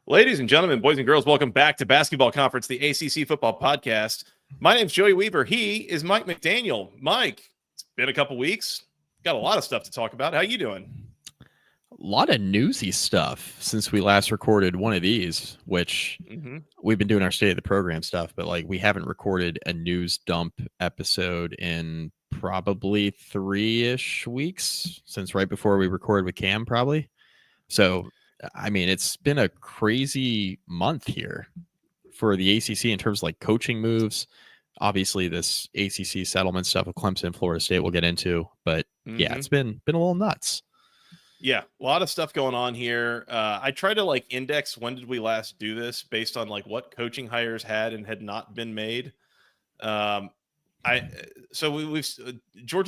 Ladies and gentlemen, boys and girls, welcome back to Basketball Conference, the ACC Football Podcast. My name's Joey Weaver. He is Mike McDaniel. Mike, it's been a couple weeks. Got a lot of stuff to talk about. How you doing? A lot of newsy stuff since we last recorded one of these, which we've been doing our State of the Program stuff, but we haven't recorded a news dump episode in probably 3-ish weeks since right before we recorded with Cam, probably. So, I mean, it's been a crazy month here for the ACC in terms of coaching moves. Obviously, this ACC settlement stuff with Clemson, Florida State, we'll get into, but yeah, it's been a little nuts. Yeah, a lot of stuff going on here. I try to index when did we last do this based on what coaching hires had and had not been made. Georgia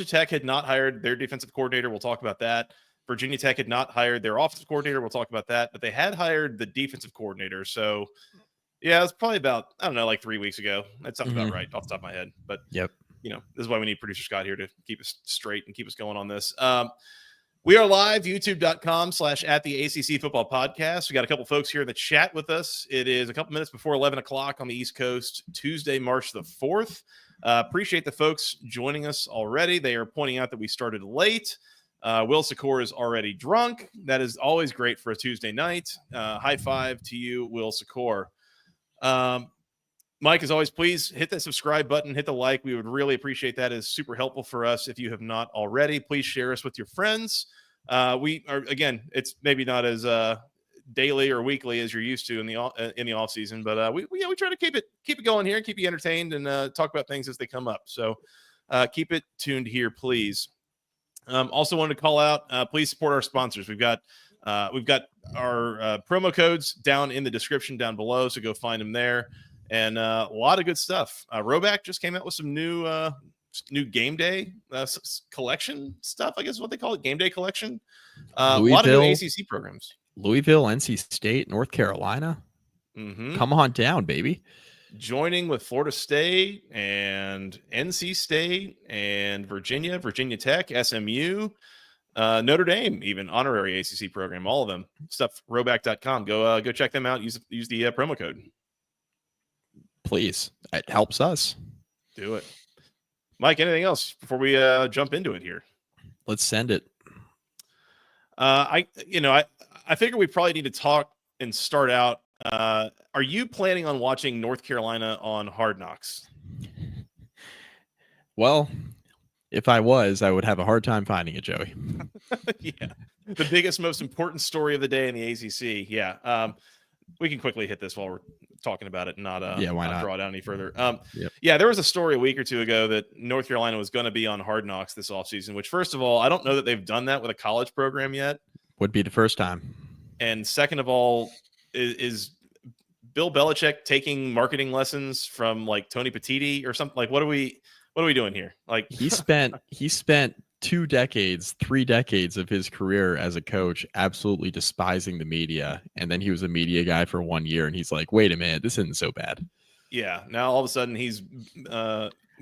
Tech had not hired their defensive coordinator. We'll talk about that. Virginia Tech had not hired their offensive coordinator. We'll talk about that. But they had hired the defensive coordinator. So, yeah, it was probably about, 3 weeks ago. That sounds about right off the top of my head. But, yep. This is why we need producer Scott here to keep us straight and keep us going on this. We are live, youtube.com/@the ACC Football Podcast. We got a couple folks here in the chat with us. It is a couple minutes before 11 o'clock on the East Coast, Tuesday, March the 4th. Appreciate the folks joining us already. They are pointing out that we started late. Will Secor is already drunk. That is always great for a Tuesday night. High five to you, Will Secor. Mike, as always, please hit that subscribe button, hit the like. We would really appreciate that. It is super helpful for us. If you have not already, please share us with your friends. We are, again, it's maybe not as daily or weekly as you're used to in the off season, but we try to keep it going here and keep you entertained and talk about things as they come up. So keep it tuned here, please. Also wanted to call out, please support our sponsors. We've got our promo codes down in the description down below, so go find them there. And a lot of good stuff. Roback just came out with some new game day collection stuff, I guess is what they call it, game day collection. A lot of new ACC programs. Louisville, NC State, North Carolina. Come on down, baby. Joining with Florida State and NC State and Virginia Tech, SMU, Notre Dame, even honorary ACC program, all of them. Stuff, roback.com. Go check them out. Use the promo code. Please. It helps us. Do it. Mike, anything else before we jump into it here? Let's send it. I figure we probably need to talk and start out. Are you planning on watching North Carolina on Hard Knocks? Well, if I was, I would have a hard time finding it, Joey. Yeah. The biggest, most important story of the day in the ACC. Yeah. We can quickly hit this while we're talking about it and not draw it out any further. Yeah, there was a story a week or two ago that North Carolina was going to be on Hard Knocks this offseason, which, first of all, I don't know that they've done that with a college program yet. Would be the first time. And second of all, is Bill Belichick taking marketing lessons from Tony Petitti or something? What are we doing here? He spent 3 decades of his career as a coach absolutely despising the media, and then he was a media guy for 1 year, and he's like, wait a minute, this isn't so bad. Yeah, now all of a sudden he's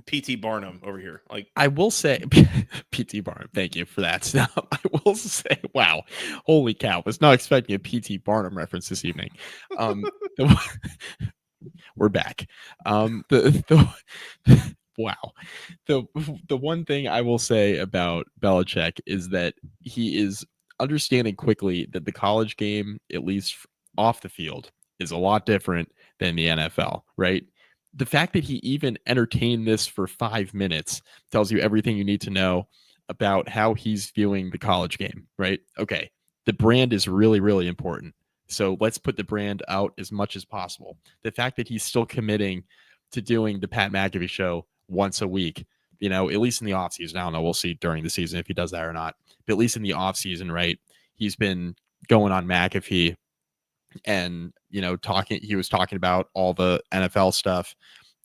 P.T. Barnum over here. I will say, P.T. Barnum, thank you for that. Now, I will say, wow, holy cow, was not expecting a P.T. Barnum reference this evening. We're back. Wow. The one thing I will say about Belichick is that he is understanding quickly that the college game, at least off the field, is a lot different than the NFL, right? The fact that he even entertained this for 5 minutes tells you everything you need to know about how he's viewing the college game, right? Okay, the brand is really, really important. So let's put the brand out as much as possible. The fact that he's still committing to doing the Pat McAfee show once a week, at least in the offseason. I don't know. We'll see during the season if he does that or not. But at least in the offseason, right? He's been going on McAfee and, he was talking about all the NFL stuff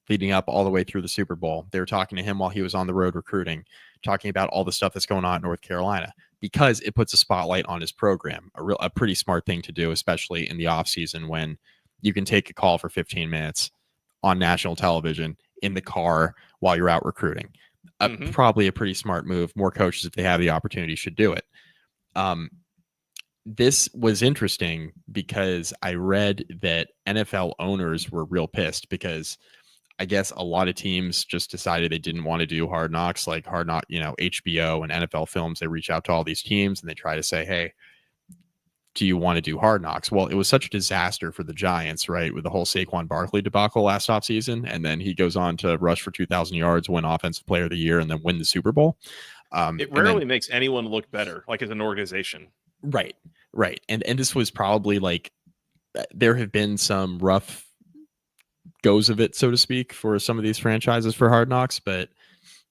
leading up all the way through the Super Bowl. They were talking to him while he was on the road recruiting, talking about all the stuff that's going on in North Carolina, because it puts a spotlight on his program, a pretty smart thing to do, especially in the offseason when you can take a call for 15 minutes on national television in the car while you're out recruiting. Probably a pretty smart move. More coaches, if they have the opportunity, should do it. this was interesting because I read that NFL owners were real pissed because I guess a lot of teams just decided they didn't want to do Hard Knocks, like Hard Knock, HBO and NFL Films. They reach out to all these teams and they try to say, hey, do you want to do Hard Knocks? Well, it was such a disaster for the Giants, right? With the whole Saquon Barkley debacle last offseason. And then he goes on to rush for 2,000 yards, win Offensive Player of the Year, and then win the Super Bowl. It rarely makes anyone look better, like as an organization. Right. And this was probably like, there have been some rough goes of it, so to speak, for some of these franchises for Hard Knocks, but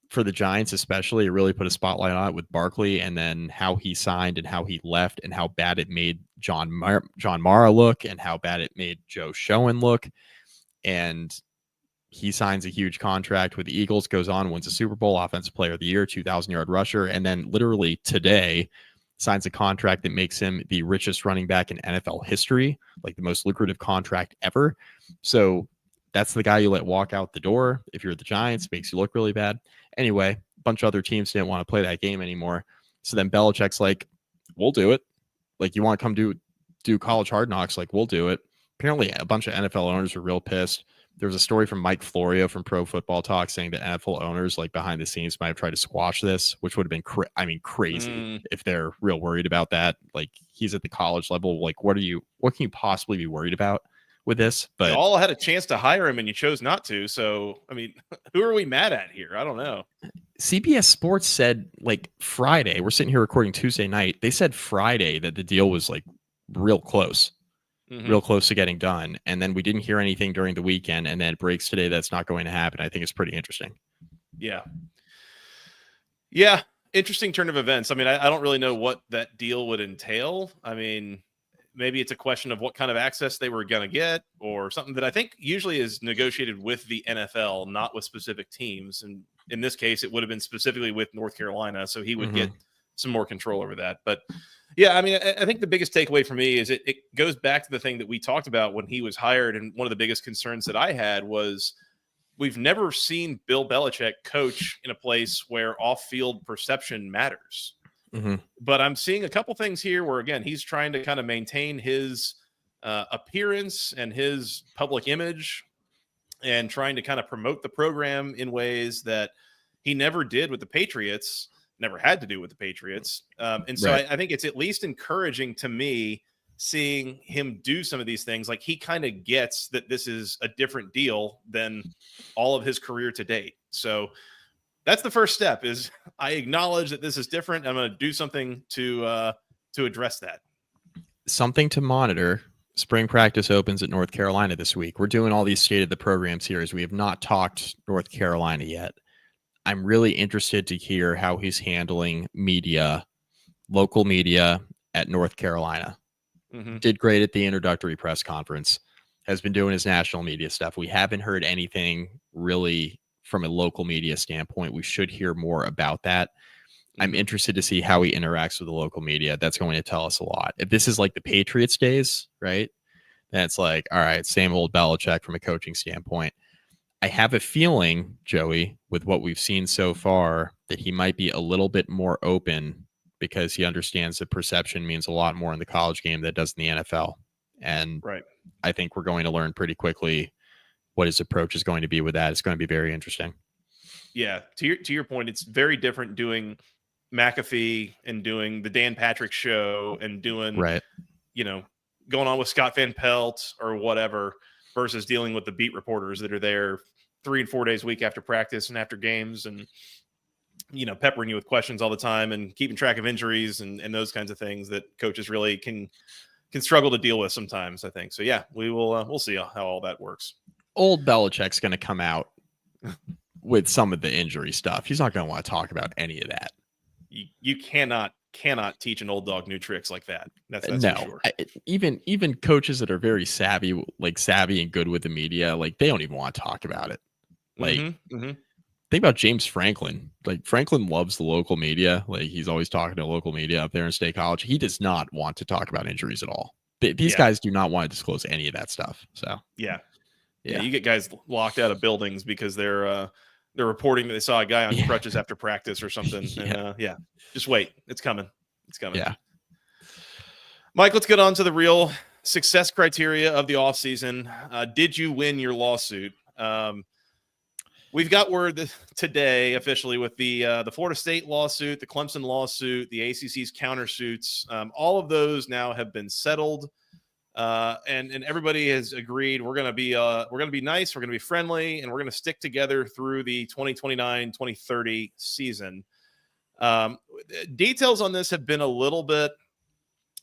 for the Giants especially, it really put a spotlight on it with Barkley, and then how he signed and how he left and how bad it made John Mara look and how bad it made Joe Schoen look. And he signs a huge contract with the Eagles, goes on, wins a Super Bowl, Offensive Player of the Year, 2,000-yard rusher, and then literally today signs a contract that makes him the richest running back in NFL history, like the most lucrative contract ever. So that's the guy you let walk out the door. If you're the Giants, makes you look really bad. Anyway, a bunch of other teams didn't want to play that game anymore. So then Belichick's like, we'll do it. Like, you want to come do college Hard Knocks? Like, we'll do it. Apparently, a bunch of NFL owners were real pissed. There was a story from Mike Florio from Pro Football Talk saying that NFL owners, like behind the scenes, might have tried to squash this, which would have been crazy if they're real worried about that. Like, he's at the college level. Like, what can you possibly be worried about with this? But you all had a chance to hire him and you chose not to. So, I mean, who are we mad at here? I don't know. CBS Sports said like Friday, we're sitting here recording Tuesday night. They said Friday that the deal was like real close to getting done. And then we didn't hear anything during the weekend. And then it breaks today that's not going to happen. I think it's pretty interesting. Yeah. Interesting turn of events. I mean, I don't really know what that deal would entail. I mean, maybe it's a question of what kind of access they were going to get or something that I think usually is negotiated with the NFL, not with specific teams. And in this case, it would have been specifically with North Carolina. So he would get some more control over that. But yeah, I mean, I think the biggest takeaway for me is it goes back to the thing that we talked about when he was hired. And one of the biggest concerns that I had was we've never seen Bill Belichick coach in a place where off-field perception matters. But I'm seeing a couple things here where, again, he's trying to kind of maintain his appearance and his public image and trying to kind of promote the program in ways that he never did with the Patriots, never had to do with the Patriots. And so I think it's at least encouraging to me seeing him do some of these things. Like, he kind of gets that this is a different deal than all of his career to date. So that's the first step, is I acknowledge that this is different. I'm going to do something to address that. Something to monitor. Spring practice opens at North Carolina this week. We're doing all these state of the programs here as we have not talked North Carolina yet. I'm really interested to hear how he's handling media, local media at North Carolina. Did great at the introductory press conference, has been doing his national media stuff. We haven't heard anything really from a local media standpoint. We should hear more about that. I'm interested to see how he interacts with the local media. That's going to tell us a lot. If this is like the Patriots days, right? Then it's like, all right, same old Belichick from a coaching standpoint. I have a feeling, Joey, with what we've seen so far, that he might be a little bit more open because he understands that perception means a lot more in the college game than it does in the NFL. And I think we're going to learn pretty quickly what his approach is going to be with that. It's going to be very interesting. Yeah. To your point, it's very different doing McAfee and doing the Dan Patrick show and doing, going on with Scott Van Pelt or whatever versus dealing with the beat reporters that are there 3 and 4 days a week after practice and after games and, peppering you with questions all the time and keeping track of injuries and those kinds of things that coaches really can struggle to deal with sometimes, I think. So yeah, we'll see how all that works. Old Belichick's going to come out with some of the injury stuff. He's not going to want to talk about any of that. You cannot teach an old dog new tricks like that. That's no, for sure. Even coaches that are very savvy and good with the media, like, they don't even want to talk about it. Like, think about James Franklin. Like, Franklin loves the local media. Like, he's always talking to local media up there in State College. He does not want to talk about injuries at all. These guys do not want to disclose any of that stuff. So yeah, you get guys locked out of buildings because they're reporting that they saw a guy on crutches after practice or something. And just wait, it's coming. Yeah. Mike, let's get on to the real success criteria of the offseason. Did you win your lawsuit? We've got word today officially with the Florida State lawsuit, the Clemson lawsuit, the ACC's countersuits. All of those now have been settled, and everybody has agreed we're going to be nice, we're going to be friendly, and we're going to stick together through the 2029-2030 season. Details on this have been a little bit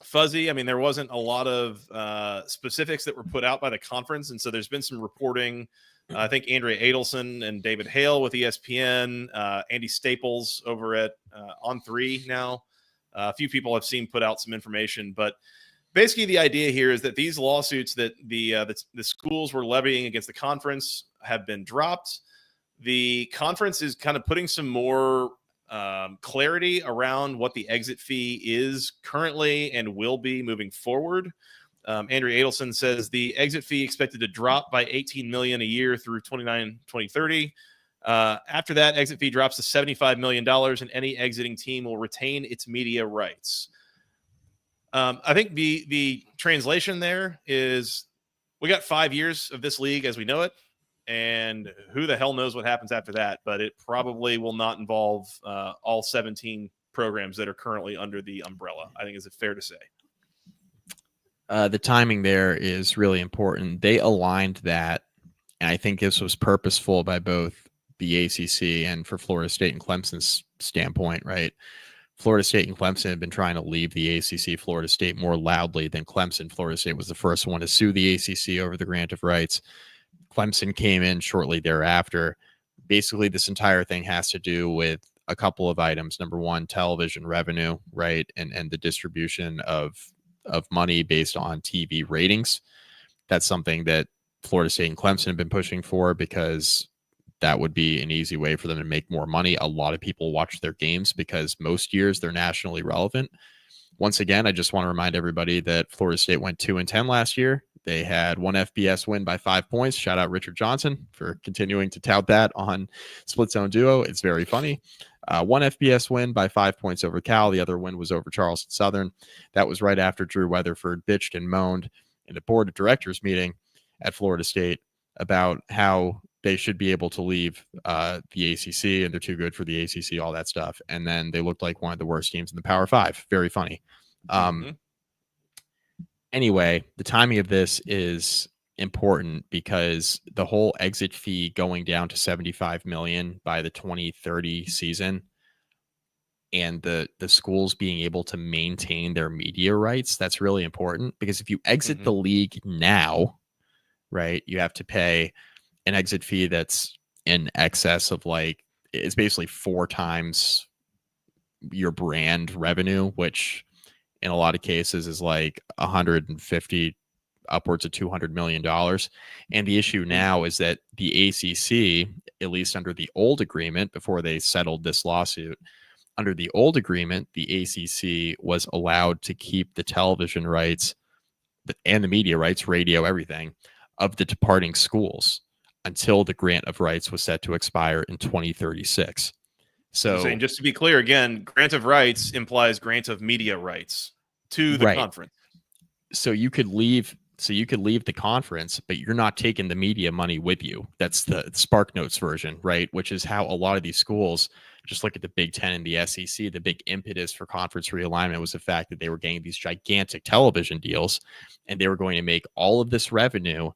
fuzzy. I mean, there wasn't a lot of specifics that were put out by the conference, and so there's been some reporting. I think Andrea Adelson and David Hale with ESPN, Andy Staples over at On3 now. A few people I've seen put out some information, but basically the idea here is that these lawsuits that the schools were levying against the conference have been dropped. The conference is kind of putting some more clarity around what the exit fee is currently and will be moving forward. Andrea Adelson says the exit fee expected to drop by $18 million a year through 2030. After that, exit fee drops to $75 million, and any exiting team will retain its media rights. I think the translation there is we got 5 years of this league as we know it, and who the hell knows what happens after that, but it probably will not involve all 17 programs that are currently under the umbrella. I think is it fair to say? The timing there is really important. They aligned that, and I think this was purposeful by both the ACC and for Florida State and Clemson's standpoint, right? Florida State and Clemson have been trying to leave the ACC Florida State more loudly than Clemson. Florida State was the first one to sue the ACC over the grant of rights. Clemson came in shortly thereafter. Basically, this entire thing has to do with a couple of items. Number one, television revenue, right? And the distribution of money based on TV ratings. That's something that Florida State and Clemson have been pushing for because that would be an easy way for them to make more money. A lot of people watch their games because most years they're nationally relevant. Once again, I just want to remind everybody that Florida State went 2-10 last year. They had one FBS win by 5 points. Shout out Richard Johnson for continuing to tout that on Split Zone Duo. It's very funny. One FBS win by 5 points over Cal. The other win was over Charleston Southern. That was right after Drew Weatherford bitched and moaned in the board of directors meeting at Florida State about how they should be able to leave the ACC and they're too good for the ACC, all that stuff. And then they looked like one of the worst teams in the Power Five. Very funny. Anyway, the timing of this is important because the whole exit fee going down to $75 million by the 2030 season and the schools being able to maintain their media rights, that's really important because if you exit the league now, right, you have to pay an exit fee that's in excess of like, it's basically 4 times your brand revenue, which in a lot of cases is like 150 upwards of $200 million. And the issue now is that the ACC, at least under the old agreement before they settled this lawsuit, under the old agreement, the ACC was allowed to keep the television rights and the media rights, radio, everything of the departing schools until the grant of rights was set to expire in 2036. So saying, just to be clear again, grant of rights implies grant of media rights to the conference. So you could leave the conference, but you're not taking the media money with you. That's the Spark Notes version, right? Which is how a lot of these schools, just look at the Big Ten and the SEC, the big impetus for conference realignment was the fact that they were getting these gigantic television deals and they were going to make all of this revenue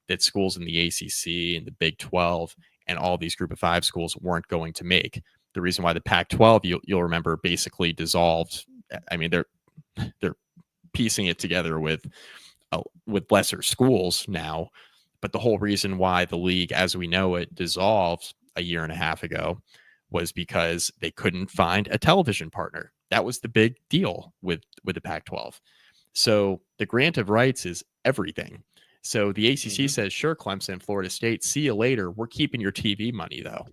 that schools in the ACC and the Big 12 and all these Group of 5 schools weren't going to make. The reason why the Pac-12, you'll remember, basically dissolved. I mean, they're piecing it together with lesser schools now, but the whole reason why the league as we know it dissolved a year and a half ago was because they couldn't find a television partner. That was the big deal with the Pac-12. So the grant of rights is everything. So the ACC says, sure, Clemson, Florida State, see you later. We're keeping your TV money though.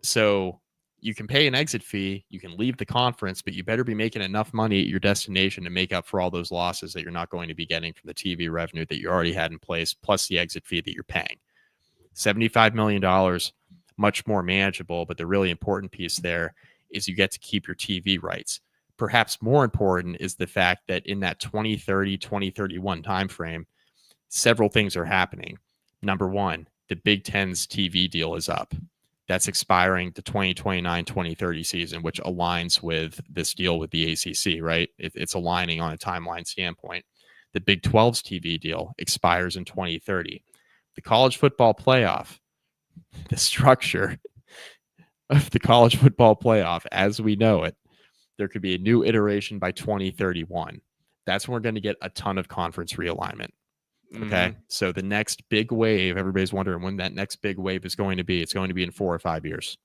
So you can pay an exit fee, you can leave the conference, but you better be making enough money at your destination to make up for all those losses that you're not going to be getting from the TV revenue that you already had in place, plus the exit fee that you're paying. $75 million, much more manageable, but the really important piece there is you get to keep your TV rights. perhaps more important is the fact that in that 2030, 2031 timeframe, several things are happening. Number one, the Big Ten's TV deal is up. That's expiring the 2029-2030 season, which aligns with this deal with the ACC, right? It's aligning on a timeline standpoint. The Big 12's TV deal expires in 2030. The college football playoff, the structure of the college football playoff as we know it, there could be a new iteration by 2031. That's when we're going to get a ton of conference realignment. Okay. So the next big wave, everybody's wondering when that next big wave is going to be. It's going to be in 4 or 5 years.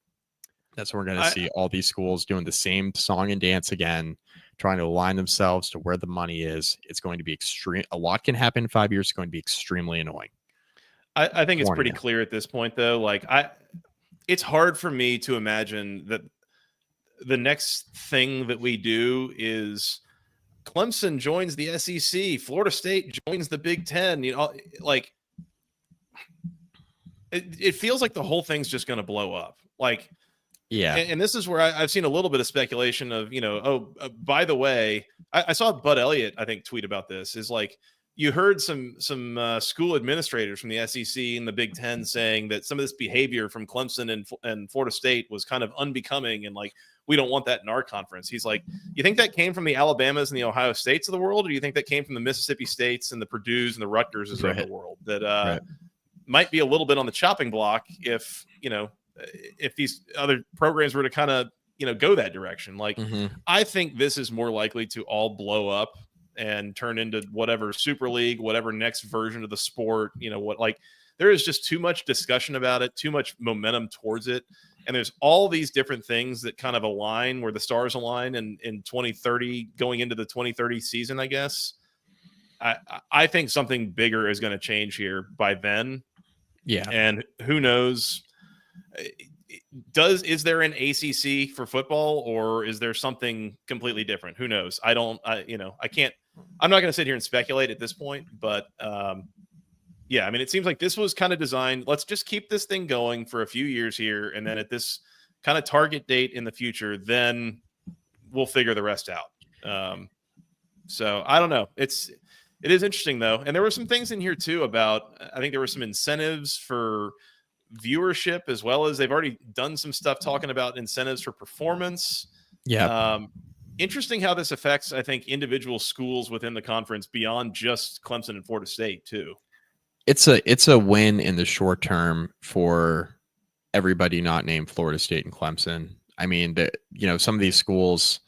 That's when we're going to see all these schools doing the same song and dance again, trying to align themselves to where the money is. It's going to be extreme. A lot can happen in 5 years. It's going to be extremely annoying. I think it's pretty clear at this point, though. Like, it's hard for me to imagine that the next thing that we do is Clemson joins the SEC, Florida State joins the Big Ten. You know, like it feels like the whole thing's just going to blow up. Like, yeah. And this is where I've seen a little bit of speculation of, by the way, I saw Bud Elliott, I think, tweet about this. Is like, you heard some school administrators from the SEC and the Big Ten saying that some of this behavior from Clemson and Florida State was kind of unbecoming, and like, we don't want that in our conference. He's like, you think that came from the Alabamas and the Ohio States of the world, or do you think that came from the Mississippi States and the Purdues and the Rutgers of the world that might be a little bit on the chopping block if these other programs were to kind of go that direction? Like, I think this is more likely to all blow up and turn into whatever Super League, whatever next version of the sport, there is just too much discussion about it, too much momentum towards it. And there's all these different things that kind of align, where the stars align in 2030, going into the 2030 season, I guess. I think something bigger is going to change here by then. Yeah. And who knows, is there an ACC for football, or is there something completely different? Who knows? I'm not going to sit here and speculate at this point, but yeah, I mean, it seems like this was kind of designed. Let's just keep this thing going for a few years here, and then at this kind of target date in the future, then we'll figure the rest out. So I don't know. It is interesting though, and there were some things in here too about. I think there were some incentives for viewership, as well as they've already done some stuff talking about incentives for performance. Yeah. Interesting how this affects, I think, individual schools within the conference beyond just Clemson and Florida State too. It's a win in the short term for everybody not named Florida State and Clemson. I mean, some of these schools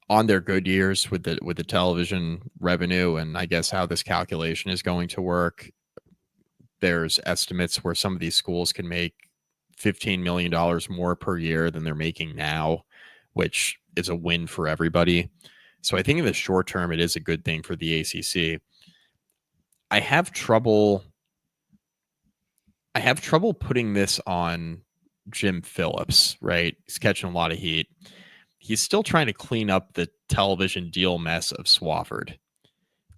on their good years with the television revenue, and I guess how this calculation is going to work, there's estimates where some of these schools can make $15 million more per year than they're making now, which is a win for everybody. So I think in the short term, it is a good thing for the ACC. I have trouble putting this on Jim Phillips, right? He's catching a lot of heat. He's still trying to clean up the television deal mess of Swofford.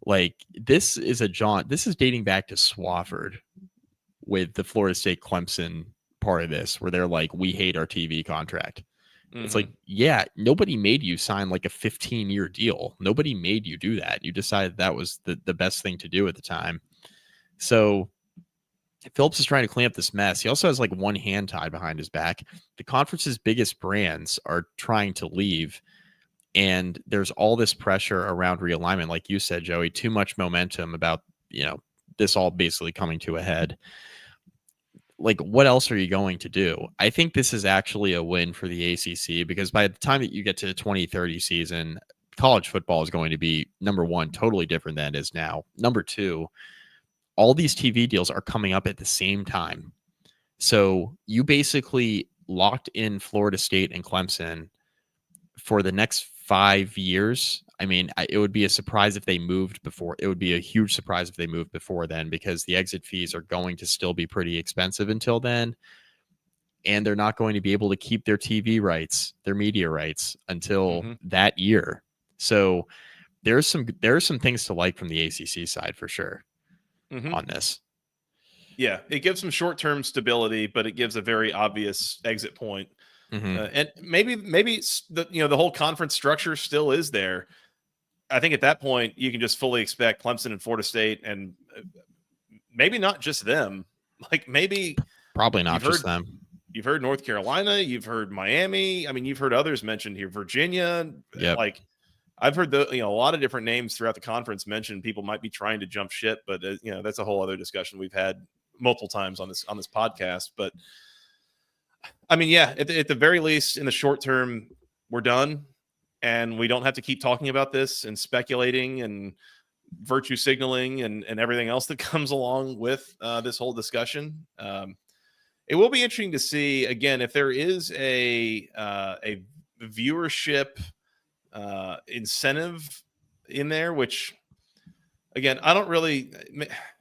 Like, this is dating back to Swofford with the Florida State Clemson part of this, where they're like, we hate our TV contract. It's like, yeah, nobody made you sign like a 15-year deal. Nobody made you do that. You decided that was the best thing to do at the time. So Phillips is trying to clean up this mess. He also has like one hand tied behind his back. The conference's biggest brands are trying to leave, and there's all this pressure around realignment. Like you said, Joey, too much momentum about, this all basically coming to a head. Like, what else are you going to do? I think this is actually a win for the ACC, because by the time that you get to the 2030 season, college football is going to be, number one, totally different than it is now. Number two, all these TV deals are coming up at the same time. So you basically locked in Florida State and Clemson for the next 5 years. I mean, it would be a surprise if they moved before. It would be a huge surprise if they moved before then, because the exit fees are going to still be pretty expensive until then. And they're not going to be able to keep their TV rights, their media rights, until that year. So there are some things to like from the ACC side for sure on this. Yeah, it gives some short-term stability, but it gives a very obvious exit point. And maybe the whole conference structure still is there. I think at that point you can just fully expect Clemson and Florida State, and maybe not just them. Like maybe probably not just them. You've heard North Carolina, you've heard Miami. I mean, you've heard others mentioned here, Virginia. Yep. Like I've heard a lot of different names throughout the conference mentioned. People might be trying to jump ship, but that's a whole other discussion we've had multiple times on this podcast. But I mean, yeah, at the very least, in the short term, we're done, and we don't have to keep talking about this and speculating and virtue signaling and everything else that comes along with this whole discussion. It will be interesting to see again if there is a viewership incentive in there, which again, I don't really.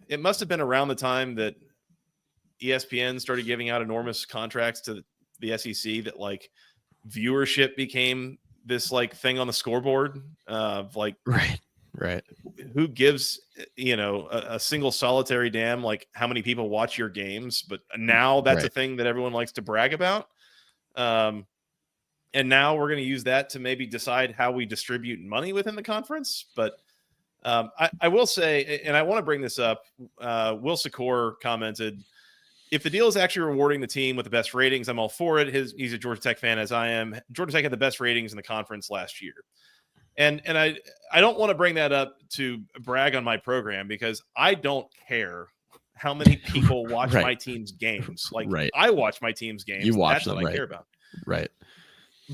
It must have been around the time that ESPN started giving out enormous contracts to the SEC that like viewership became this like thing on the scoreboard of like right who gives a single solitary damn like how many people watch your games, but now that's a thing that everyone likes to brag about, and now we're going to use that to maybe decide how we distribute money within the conference. But I will say, and I want to bring this up, Will Secor commented, if the deal is actually rewarding the team with the best ratings, I'm all for it. He's a Georgia Tech fan, as I am. Georgia Tech had the best ratings in the conference last year. And I don't want to bring that up to brag on my program, because I don't care how many people watch my team's games. Like I watch my team's games. You watch That's them, what I care about. Right.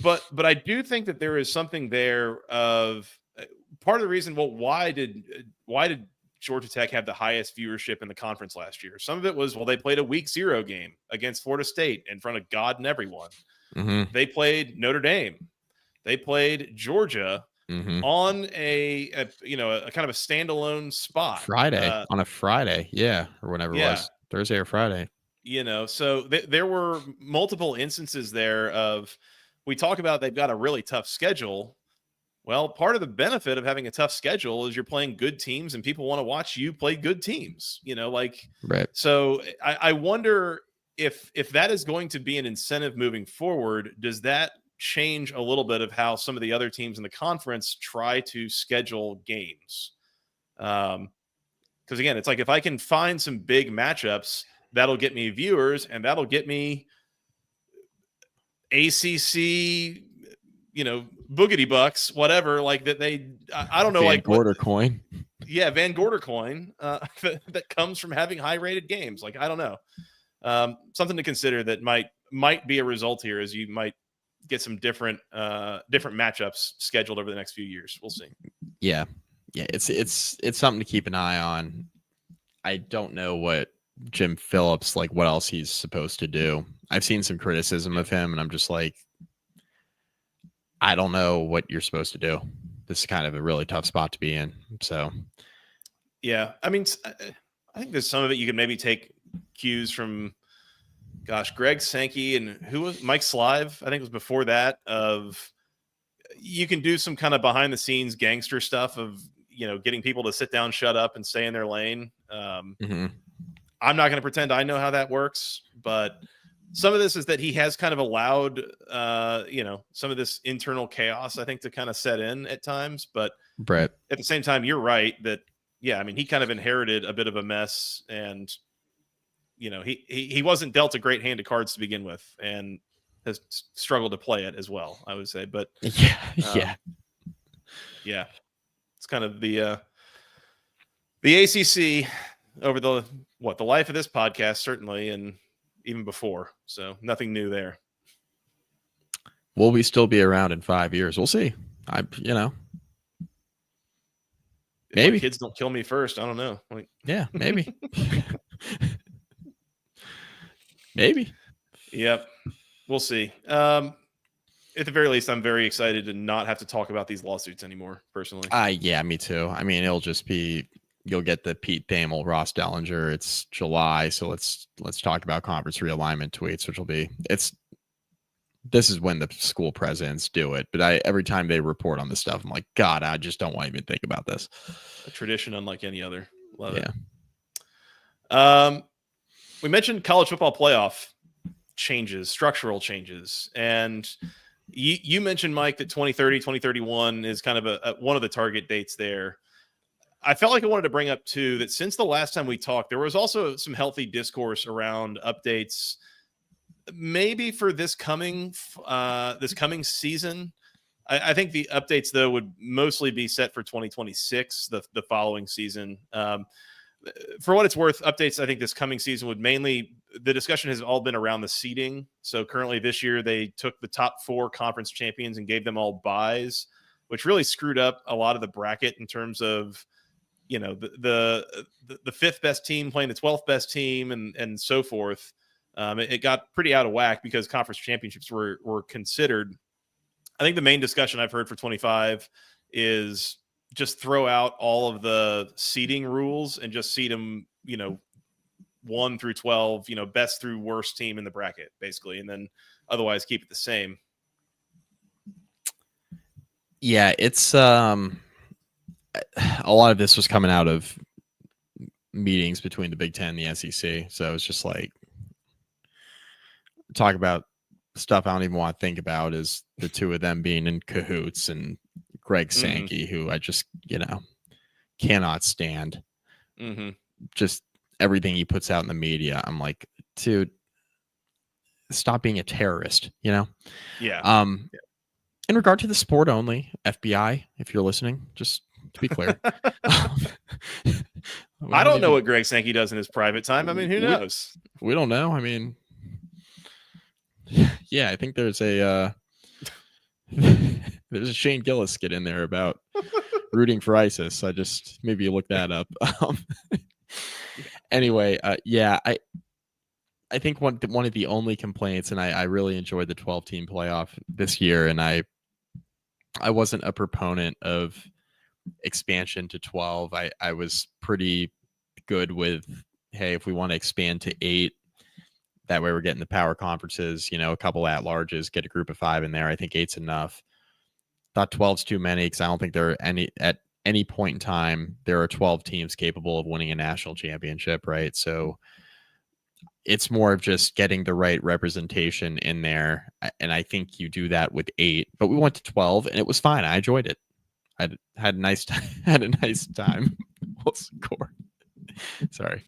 But I do think that there is something there of part of the reason. Well, why did Georgia Tech have the highest viewership in the conference last year? Some of it was, well, they played a week 0 game against Florida State in front of God and everyone. They played Notre Dame. They played Georgia on a kind of a standalone spot on a Friday. Yeah. Or whenever it was, Thursday or Friday. So there were multiple instances there of, we talk about they've got a really tough schedule. Well, part of the benefit of having a tough schedule is you're playing good teams and people want to watch you play good teams, So I wonder if that is going to be an incentive moving forward. Does that change a little bit of how some of the other teams in the conference try to schedule games? Because again, it's like if I can find some big matchups, that'll get me viewers and that'll get me ACC, boogity bucks, whatever, like that. I don't know, Van Gorder coin. Yeah, Van Gorder coin that comes from having high rated games. Like, I don't know, something to consider that might be a result here, is you might get some different matchups scheduled over the next few years. We'll see. Yeah, it's something to keep an eye on. I don't know what Jim Phillips, like what else he's supposed to do. I've seen some criticism of him, and I'm just like, I don't know what you're supposed to do. This is kind of a really tough spot to be in. So, yeah, I mean, I think there's some of it you can maybe take cues from, Greg Sankey, and who was Mike Slive? I think it was before that. Of you can do some kind of behind the scenes gangster stuff of getting people to sit down, shut up, and stay in their lane. I'm not going to pretend I know how that works, but some of this is that he has kind of allowed, some of this internal chaos, I think, to kind of set in at times. But Brett, at the same time, you're right that, I mean, he kind of inherited a bit of a mess, and, he wasn't dealt a great hand of cards to begin with, and has struggled to play it as well, I would say. But yeah. It's kind of the ACC over the life of this podcast, certainly, and even before. So nothing new there. Will we still be around in 5 years? We'll see. Maybe if my kids don't kill me first. I don't know. Yeah, maybe. Maybe. Yep. We'll see. At the very least, I'm very excited to not have to talk about these lawsuits anymore, personally. Yeah, me too. I mean, it'll just be, you'll get the Pete Thamel, Ross Dellinger. It's July, so let's talk about conference realignment tweets, which will be, this is when the school presidents do it. But every time they report on this stuff, I'm like, God, I just don't want to even think about this. A tradition unlike any other. Love it. We mentioned college football playoff. changes, structural changes. And you mentioned, Mike, that 2030, 2031 is kind of one of the target dates there. I felt like I wanted to bring up too that since the last time we talked, there was also some healthy discourse around updates, maybe for this coming season. I think the updates though would mostly be set for 2026, the following season. For what it's worth, updates I think this coming season would mainly, the discussion has all been around the seeding. So currently this year they took the top 4 conference champions and gave them all buys, which really screwed up a lot of the bracket in terms of, you know, the 5th best team playing the 12th best team and so forth. It got pretty out of whack because conference championships were considered. I think the main discussion I've heard for 25 is just throw out all of the seeding rules and just seed them, you know, 1 through 12, you know, best through worst team in the bracket, basically, and then otherwise keep it the same. Yeah, it's a lot of this was coming out of meetings between the Big Ten and the SEC. So it's just like, talk about stuff I don't even want to think about is the two of them being in cahoots, and Greg Sankey, who I just, you know, cannot stand. Just everything he puts out in the media. I'm like, dude, stop being a terrorist, you know? Yeah. In regard to the sport only, FBI, if you're listening, just to be clear. I don't know what Greg Sankey does in his private time. I mean, who knows? We don't know. I mean, yeah, I think there's a there's a Shane Gillis skit in there about rooting for ISIS. I just maybe you look that up. Anyway, yeah, I think one of the only complaints, and I really enjoyed the 12-team playoff this year, and I wasn't a proponent of expansion to 12. I was pretty good with, hey, if we want to expand to 8, that way we're getting the power conferences, you know, a couple at-larges, get a group of 5 in there. I think 8's enough. Thought 12's too many because I don't think there are at any point in time there are 12 teams capable of winning a national championship, right? So it's more of just getting the right representation in there, and I think you do that with 8. But we went to 12, and it was fine. I enjoyed it. I had a nice time. Had a nice time. We'll score. Sorry.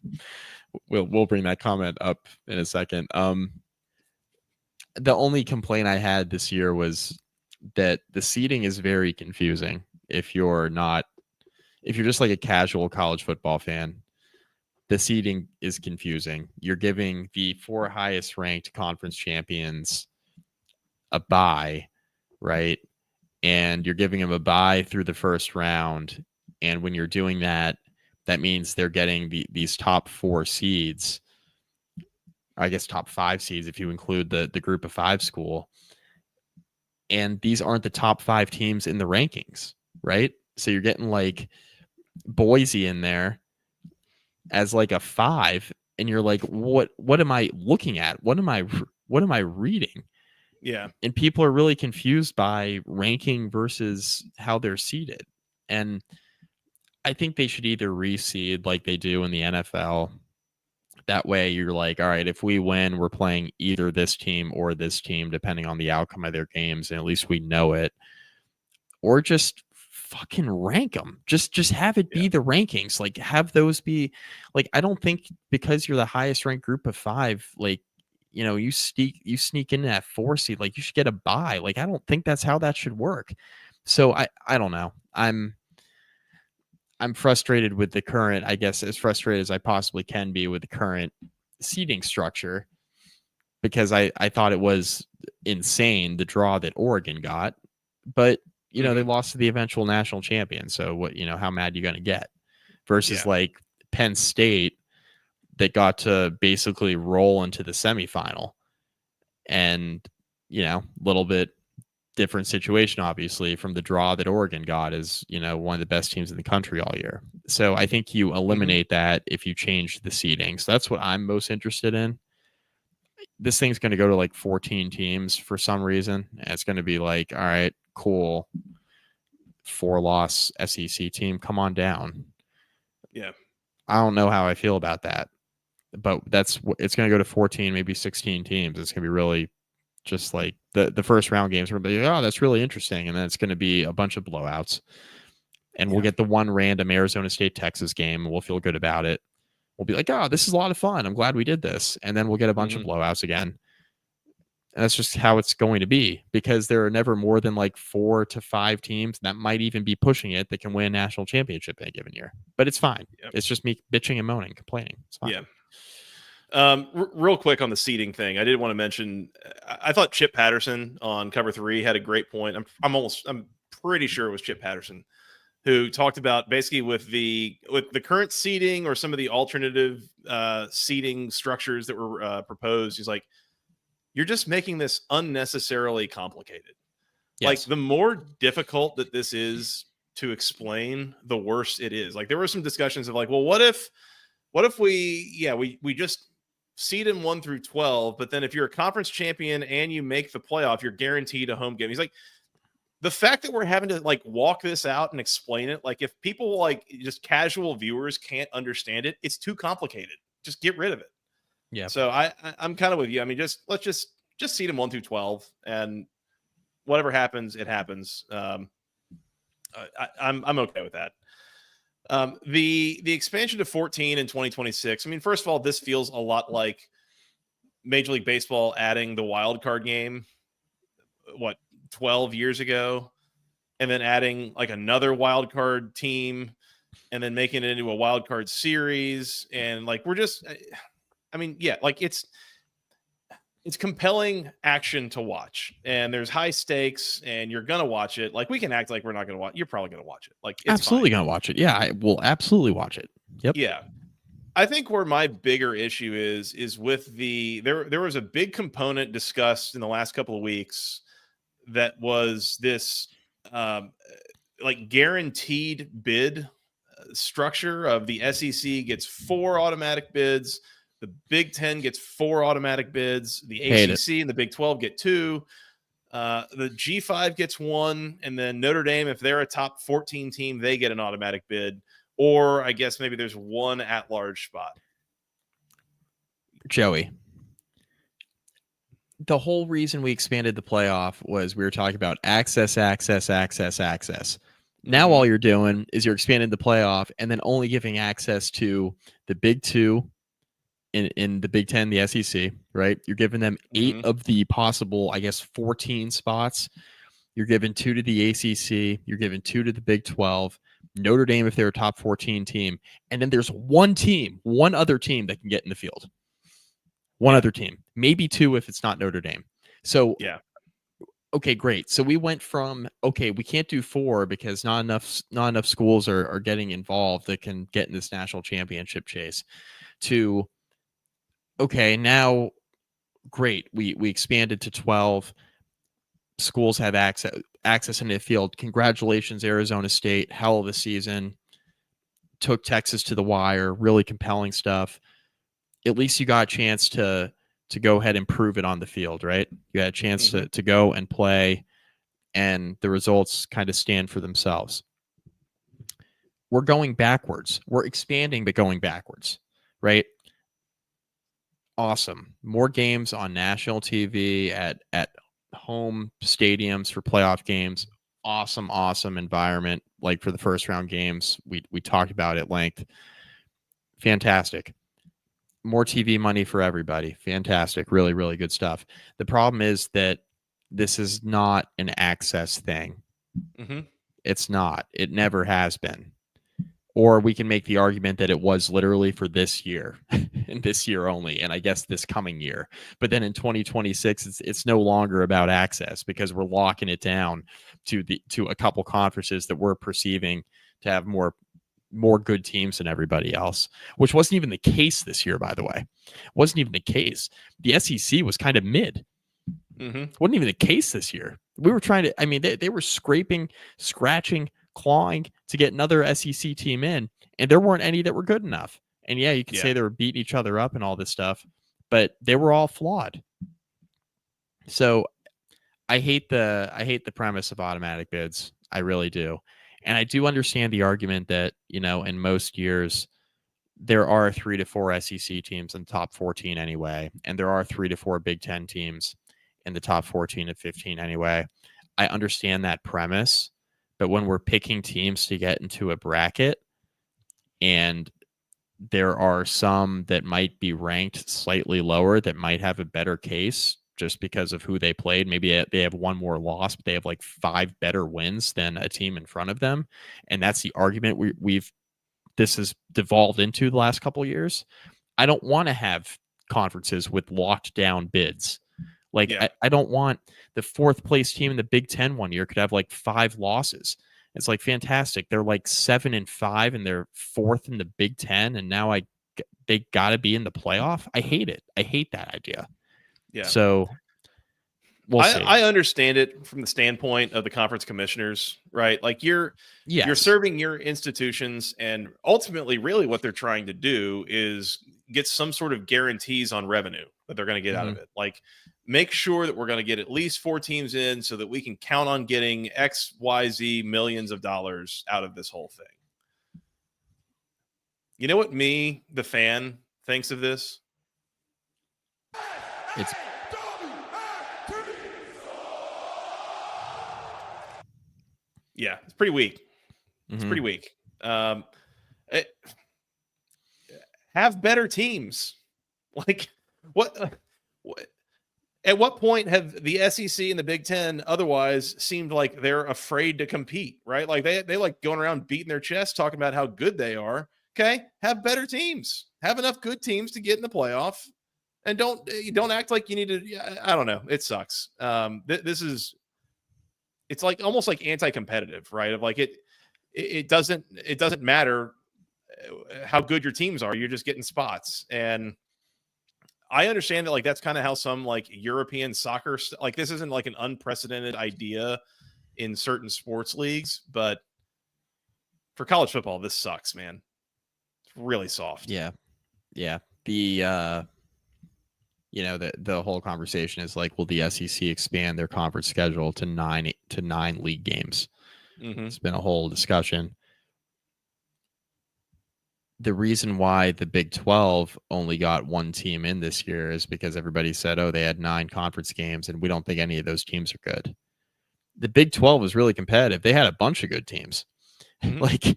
We'll bring that comment up in a second. The only complaint I had this year was that the seating is very confusing. If you're just like a casual college football fan, the seating is confusing. You're giving the 4 highest ranked conference champions a bye, right? And you're giving them a bye through the first round. And when you're doing that, that means they're getting these top 4 seeds, I guess top 5 seeds if you include the group of 5 school. And these aren't the top 5 teams in the rankings, right? So you're getting like Boise in there as like a 5, and you're like, what am I looking at? What am I reading? Yeah. And people are really confused by ranking versus how they're seeded. And I think they should either reseed like they do in the NFL. That way you're like, all right, if we win, we're playing either this team or this team, depending on the outcome of their games. And at least we know it. Or just fucking rank them. Just have it be the rankings. Like have those be like, I don't think because you're the highest ranked group of 5, like, you know, you sneak into that 4 seed, like you should get a bye. Like, I don't think that's how that should work. So I don't know. I'm frustrated with the current, I guess, as frustrated as I possibly can be with the current seating structure, because I thought it was insane, the draw that Oregon got. But, you know, they lost to the eventual national champion. So what, you know, how mad are you going to get? Versus like Penn State that got to basically roll into the semifinal. And, you know, a little bit different situation, obviously, from the draw that Oregon got as, you know, one of the best teams in the country all year. So I think you eliminate that if you change the seeding. So that's what I'm most interested in. This thing's going to go to like 14 teams for some reason. And it's going to be like, all right, cool. 4-loss SEC team, come on down. Yeah. I don't know how I feel about that. but it's going to go to 14, maybe 16 teams. It's going to be really just like the first round games. We're going to be, oh, that's really interesting. And then it's going to be a bunch of blowouts. And we'll get the one random Arizona State, Texas game, and we'll feel good about it. We'll be like, oh, this is a lot of fun. I'm glad we did this. And then we'll get a bunch of blowouts again. And that's just how it's going to be, because there are never more than like 4 to 5 teams that might even be pushing it that can win a national championship in a given year. But it's fine. Yep. It's just me bitching and moaning, complaining. It's fine. Yeah. Real quick on the seeding thing, I did want to mention, I thought Chip Patterson on Cover 3 had a great point. I'm pretty sure it was Chip Patterson who talked about basically with the current seeding or some of the alternative seeding structures that were proposed. He's like, you're just making this unnecessarily complicated. Yes. Like, the more difficult that this is to explain, the worse it is. Like, there were some discussions of like, well, what if we just seed in 1 through 12, but then if you're a conference champion and you make the playoff, you're guaranteed a home game. He's like, the fact that we're having to like walk this out and explain it, like, if people like just casual viewers can't understand it, it's too complicated. Just get rid of it. Yeah. So I'm kind of with you. I mean, let's just seed them 1 through 12, and whatever happens, it happens. I'm okay with that. The expansion to 14 in 2026. I mean, first of all, this feels a lot like Major League Baseball adding the wild card game, 12 years ago, and then adding like another wild card team, and then making it into a wild card series, and like it's compelling action to watch, and there's high stakes, and you're gonna watch it. Like, we can act like we're not gonna watch. You're probably gonna watch it. Like, it's absolutely gonna watch it. Yeah, I will absolutely watch it. Yep. Yeah. I think where my bigger issue is with there was a big component discussed in the last couple of weeks that was this like guaranteed bid structure of the SEC gets 4 automatic bids. The Big Ten gets 4 automatic bids. The ACC and the Big 12 get 2. The G5 gets 1. And then Notre Dame, if they're a top 14 team, they get an automatic bid. Or I guess maybe there's 1 at-large spot. Joey, the whole reason we expanded the playoff was we were talking about access. Now all you're doing is you're expanding the playoff and then only giving access to the Big 2 in the Big Ten, the SEC, right? You're giving them 8 of the possible, I guess, 14 spots. You're giving 2 to the ACC. You're giving 2 to the Big 12. Notre Dame, if they're a top 14 team. And then there's one other team that can get in the field. One other team. Maybe 2 if it's not Notre Dame. So, yeah. Okay, great. So we went from, we can't do 4 because not enough schools are getting involved that can get in this national championship chase, to now, great. We expanded to 12. Schools have access into the field. Congratulations, Arizona State. Hell of a season. Took Texas to the wire. Really compelling stuff. At least you got a chance to go ahead and prove it on the field, right? You had a chance to go and play, and the results kind of stand for themselves. We're going backwards. We're expanding, but going backwards, right? Awesome. More games on national TV at home stadiums for playoff games. Awesome environment. Like for the first round games, we talked about at length. Fantastic. More TV money for everybody. Fantastic. Really, really good stuff. The problem is that this is not an access thing. It's not. It never has been. Or we can make the argument that it was literally for this year and this year only, and I guess this coming year. But then in 2026, it's no longer about access, because we're locking it down to a couple conferences that we're perceiving to have more good teams than everybody else, which wasn't even the case this year, by the way. Wasn't even the case. The SEC was kind of mid. Wasn't even the case this year. We were trying to, I mean, they were scraping, scratching, clawing to get another SEC team in, and there weren't any that were good enough. And yeah, you could say they were beating each other up and all this stuff, but they were all flawed. So I hate the premise of automatic bids. I really do. And I do understand the argument that, in most years there are 3 to 4 SEC teams in the top 14 anyway, and there are 3 to 4 Big Ten teams in the top 14 to 15 anyway. I understand that premise, but when we're picking teams to get into a bracket, and there are some that might be ranked slightly lower that might have a better case just because of who they played. Maybe they have one more loss, but they have like 5 better wins than a team in front of them. And that's the argument this has devolved into the last couple of years. I don't want to have conferences with locked down bids. Like, yeah. I don't want the 4th place team in the Big Ten one year could have like 5 losses. It's like fantastic. They're like 7-5 and they're 4th in the Big Ten. And now they got to be in the playoff. I hate it. I hate that idea. Yeah. So we'll see. I understand it from the standpoint of the conference commissioners, right? Like you're serving your institutions, and ultimately really what they're trying to do is get some sort of guarantees on revenue that they're going to get out of it. Like, make sure that we're going to get at least 4 teams in so that we can count on getting X, Y, Z millions of dollars out of this whole thing. You know what me, the fan, thinks of this? It's pretty weak. It's pretty weak. Have better teams. Like, what? At what point have the SEC and the Big Ten otherwise seemed like they're afraid to compete, right? Like they like going around beating their chest, talking about how good they are. Okay, have better teams. Have enough good teams to get in the playoff, and don't act like you need to. I don't know. It sucks. It's like almost like anti-competitive, right? Of like it doesn't matter how good your teams are. You're just getting spots. And I understand that like that's kind of how some like European soccer like this isn't like an unprecedented idea in certain sports leagues, but for college football, this sucks, man. It's really soft. Yeah. The the whole conversation is like, will the SEC expand their conference schedule to 9 league games? It's been a whole discussion. The reason why the Big 12 only got 1 team in this year is because everybody said, oh, they had 9 conference games, and we don't think any of those teams are good. The Big 12 was really competitive. They had a bunch of good teams. Like,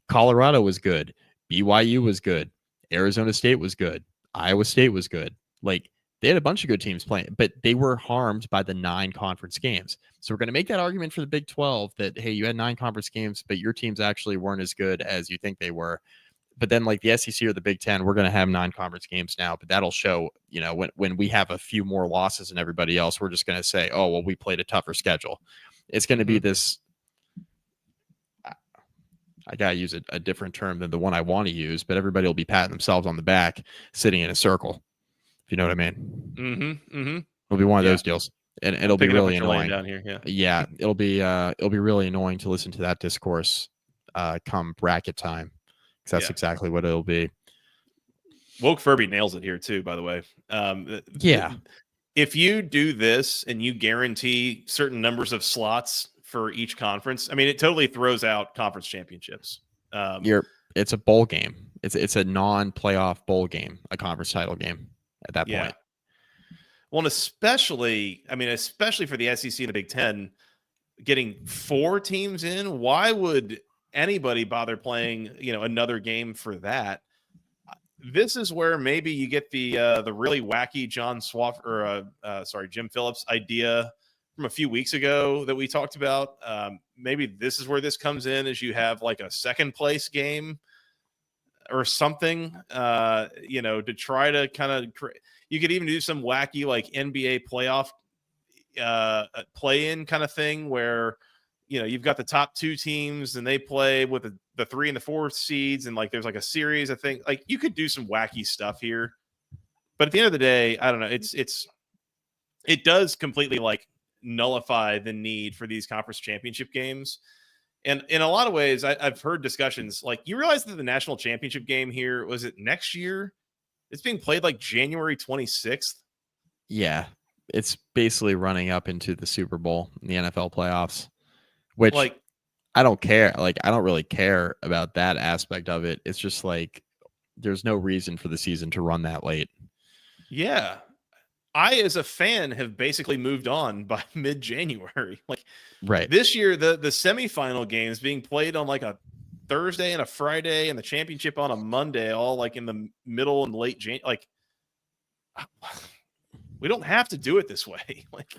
Colorado was good. BYU was good. Arizona State was good. Iowa State was good. Like, they had a bunch of good teams playing, but they were harmed by the 9 conference games. So we're going to make that argument for the Big 12 that, hey, you had 9 conference games, but your teams actually weren't as good as you think they were. But then like the SEC or the Big Ten, we're going to have 9 conference games now, but that'll show, when we have a few more losses than everybody else, we're just going to say, oh, well, we played a tougher schedule. It's going to be this, I got to use a different term than the one I want to use, but everybody will be patting themselves on the back, sitting in a circle, if you know what I mean. It'll be one of those deals, and it'll be really annoying down here. Yeah. It'll be really annoying to listen to that discourse come bracket time. That's exactly what it'll be. Woke Furby nails it here too, by the way. If you do this and you guarantee certain numbers of slots for each conference, I mean, it totally throws out conference championships. It's a bowl game. It's a non-playoff bowl game, a conference title game at that point. Well, and especially for the SEC and the Big Ten, getting 4 teams in, why would anybody bother playing, another game for that? This is where maybe you get the really wacky Jim Phillips idea from a few weeks ago that we talked about. Maybe this is where this comes in, is you have like a second place game or something, to try to kind of you could even do some wacky like NBA playoff play-in kind of thing where you've got the top 2 teams and they play with the 3 and the 4 seeds. And like, there's like a series, I think like you could do some wacky stuff here, but at the end of the day, I don't know. It does completely like nullify the need for these conference championship games. And in a lot of ways, I've heard discussions like, you realize that the national championship game here, was it next year? It's being played like January 26th. Yeah. It's basically running up into the Super Bowl in the NFL playoffs. Which, I don't care. Like, I don't really care about that aspect of it. It's just like, there's no reason for the season to run that late. Yeah. I, as a fan, have basically moved on by mid-January. Like Right. this year, the semifinal games being played on like a Thursday and a Friday, and the championship on a Monday, all like in the middle and late January. Like, we don't have to do it this way. Like,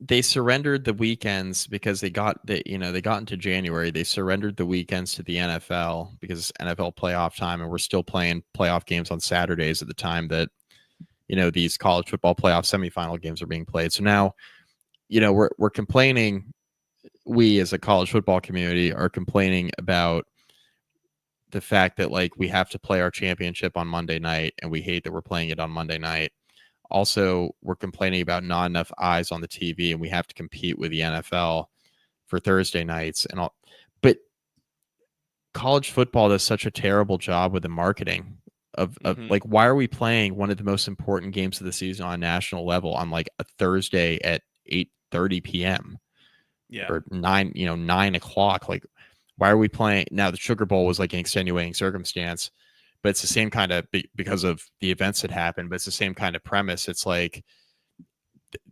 they surrendered the weekends because they got into January. They surrendered the weekends to the NFL because it's NFL playoff time, and we're still playing playoff games on Saturdays at the time that these college football playoff semifinal games are being played. So now, we're complaining. We as a college football community are complaining about the fact that like we have to play our championship on Monday night, and we hate that we're playing it on Monday night. Also, we're complaining about not enough eyes on the TV, and we have to compete with the NFL for Thursday nights and all. But college football does such a terrible job with the marketing of like, why are we playing one of the most important games of the season on a national level on like a Thursday at 8:30 p.m. or 9 o'clock? Like, why are we playing now? The Sugar Bowl was like an extenuating circumstance, but it's the same kind of because of the events that happened, but it's the same kind of premise. It's like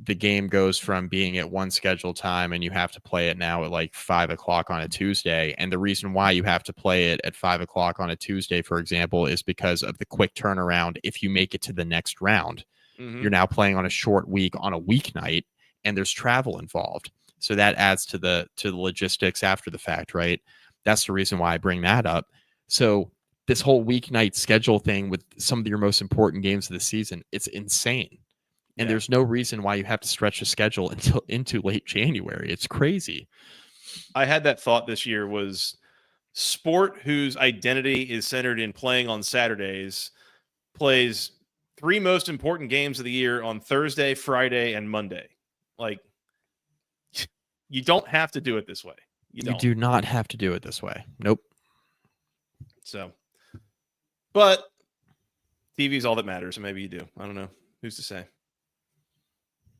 the game goes from being at one scheduled time and you have to play it now at like 5 o'clock on a Tuesday. And the reason why you have to play it at 5 o'clock on a Tuesday, for example, is because of the quick turnaround. If you make it to the next round, you're now playing on a short week on a weeknight, and there's travel involved. So that adds to the logistics after the fact, right? That's the reason why I bring that up. So this whole weeknight schedule thing with some of your most important games of the season, it's insane. And there's no reason why you have to stretch the schedule until into late January. It's crazy. I had that thought this year was sport whose identity is centered in playing on Saturdays plays 3 most important games of the year on Thursday, Friday, and Monday. Like, you don't have to do it this way. You do not have to do it this way. Nope. So, but TV is all that matters, and maybe you do. I don't know. Who's to say?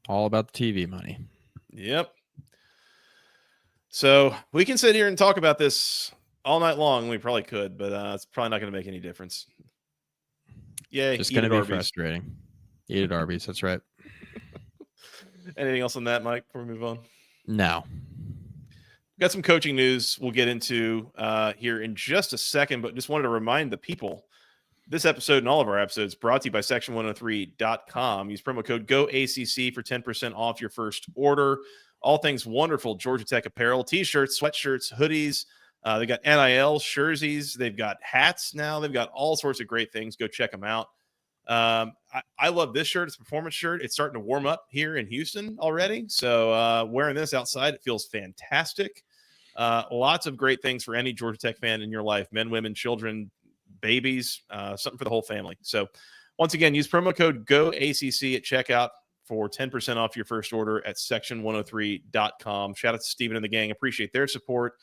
All about the TV money. Yep. So we can sit here and talk about this all night long. We probably could, but it's probably not going to make any difference. Yeah, just going to be frustrating. Eat at Arby's. That's right. Anything else on that, Mike, before we move on? No. Got some coaching news we'll get into here in just a second, but just wanted to remind the people this episode and all of our episodes brought to you by section103.com. Use promo code GOACC for 10% off your first order. All things wonderful Georgia Tech apparel, t-shirts, sweatshirts, hoodies. They got NIL jerseys. They've got hats now. They've got all sorts of great things. Go check them out. I love this shirt. It's a performance shirt. It's starting to warm up here in Houston already. So wearing this outside, it feels fantastic. Lots of great things for any Georgia Tech fan in your life, men, women, children, babies, something for the whole family. So once again, use promo code GOACC at checkout for 10% off your first order at section103.com. Shout out to Steven and the gang. Appreciate their support.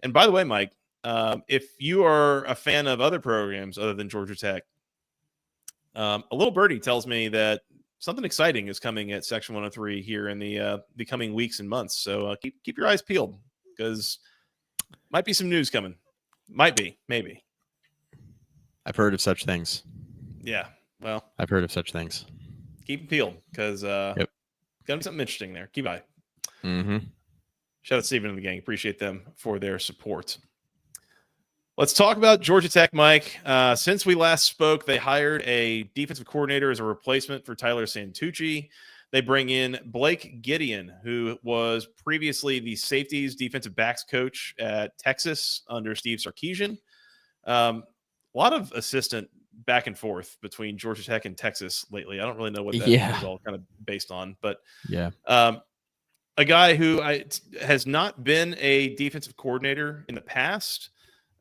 And by the way, Mike, if you are a fan of other programs other than Georgia Tech, a little birdie tells me that something exciting is coming at Section 103 here in the coming weeks and months. So keep your eyes peeled, because might be some news coming. Might be, maybe. I've heard of such things. Yeah, well, I've heard of such things. Keep them peeled, because yep. Got something interesting there. Keep eye. Mm-hmm. Shout out to Steven and the gang. Appreciate them for their support. Let's talk about Georgia Tech, Mike. Since we last spoke, they hired a defensive coordinator as a replacement for Tyler Santucci. They bring in Blake Gideon, who was previously the safeties defensive backs coach at Texas under Steve Sarkisian. A lot of assistant back and forth between Georgia Tech and Texas lately. I don't really know what that is all kind of based on, but yeah. A guy who has not been a defensive coordinator in the past,